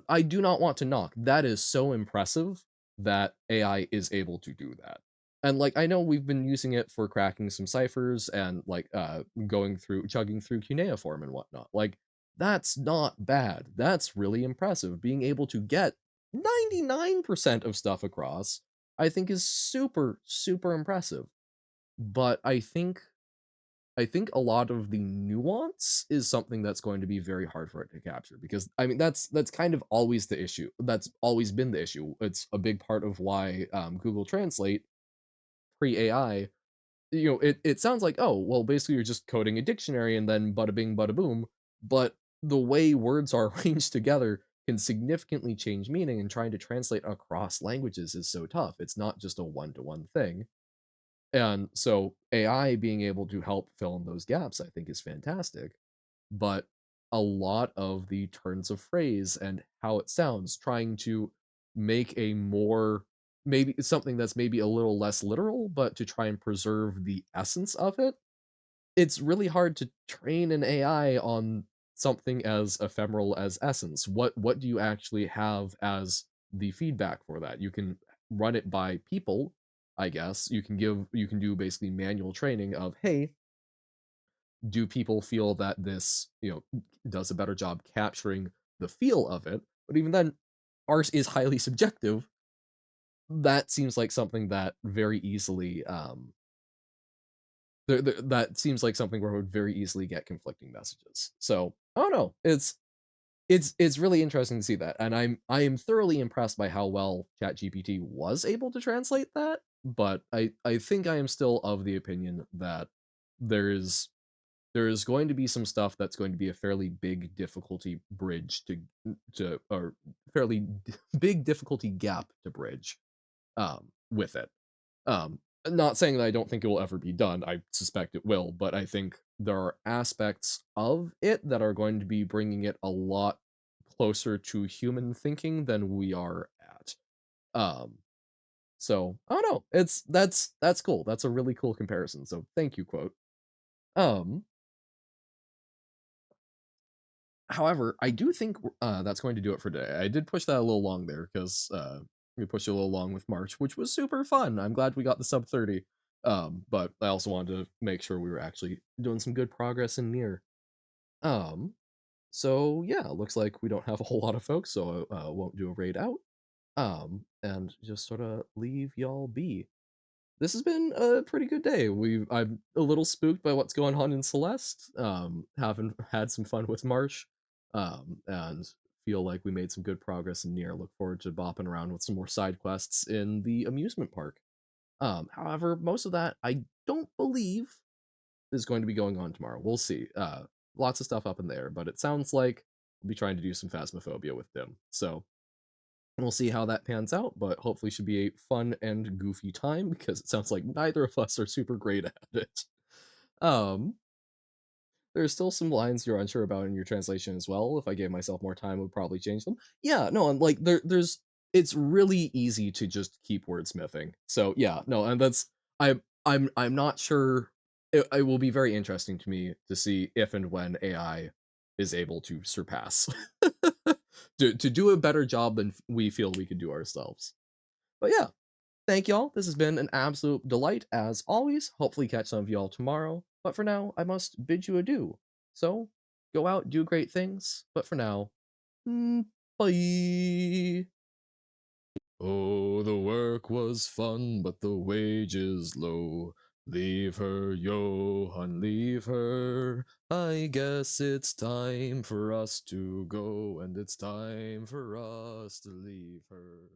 I do not want to knock. That is so impressive that AI is able to do that. And like I know we've been using it for cracking some ciphers and like going through chugging through cuneiform and whatnot. Like that's not bad. That's really impressive. Being able to get 99% of stuff across, I think is super, super impressive. But I think a lot of the nuance is something that's going to be very hard for it to capture because I mean that's kind of always the issue. That's always been the issue. It's a big part of why Google Translate pre AI, it sounds like oh well basically you're just coding a dictionary and then bada bing bada boom, but the way words are arranged together can significantly change meaning, and trying to translate across languages is so tough. It's not just a one-to-one thing. And so AI being able to help fill in those gaps, I think, is fantastic. But a lot of the turns of phrase and how it sounds, trying to make a more maybe something that's maybe a little less literal, but to try and preserve the essence of it, it's really hard to train an AI on something as ephemeral as Essence. What do you actually have as the feedback for that? You can run it by people, I guess. You can do basically manual training of, hey, do people feel that this, does a better job capturing the feel of it? But even then, art is highly subjective. That seems like something that very easily that seems like something where I would very easily get conflicting messages. So I don't know. It's really interesting to see that, and I am thoroughly impressed by how well ChatGPT was able to translate that. But I think I am still of the opinion that there is there is going to be some stuff that's going to be a fairly big difficulty bridge to or fairly big difficulty gap to bridge with it. Not saying that I don't think it will ever be done. I suspect it will, but I think there are aspects of it that are going to be bringing it a lot closer to human thinking than we are at. Um, so I don't know. That's cool. That's a really cool comparison. So thank you, quote. Um, However, I do think that's going to do it for today. I did push that a little long there because we pushed it a little long with March, which was super fun. I'm glad we got the sub 30. But I also wanted to make sure we were actually doing some good progress in near. Um, so yeah, looks like we don't have a whole lot of folks, so I won't do a raid out. And just sort of leave y'all be. This has been a pretty good day. I'm a little spooked by what's going on in Celeste. Having had some fun with Marsh, and feel like we made some good progress in Near. Look forward to bopping around with some more side quests in the amusement park. However, most of that I don't believe is going to be going on tomorrow. We'll see. Lots of stuff up in there, but it sounds like we'll be trying to do some Phasmophobia with Dim. So we'll see how that pans out, but hopefully should be a fun and goofy time because it sounds like neither of us are super great at it. Um, there's still some lines you're unsure about in your translation as well. If I gave myself more time, I would probably change them. Yeah, no, and like there's it's really easy to just keep wordsmithing. So yeah, no, and that's I'm not sure. It will be very interesting to me to see if and when AI is able to surpass to do a better job than we feel we could do ourselves. But yeah, thank y'all. This has been an absolute delight as always. Hopefully catch some of y'all tomorrow. But for now, I must bid you adieu. So go out, do great things. But for now, bye. Oh, the work was fun, but the wages low. Leave her, Johann, leave her. I guess it's time for us to go, and it's time for us to leave her.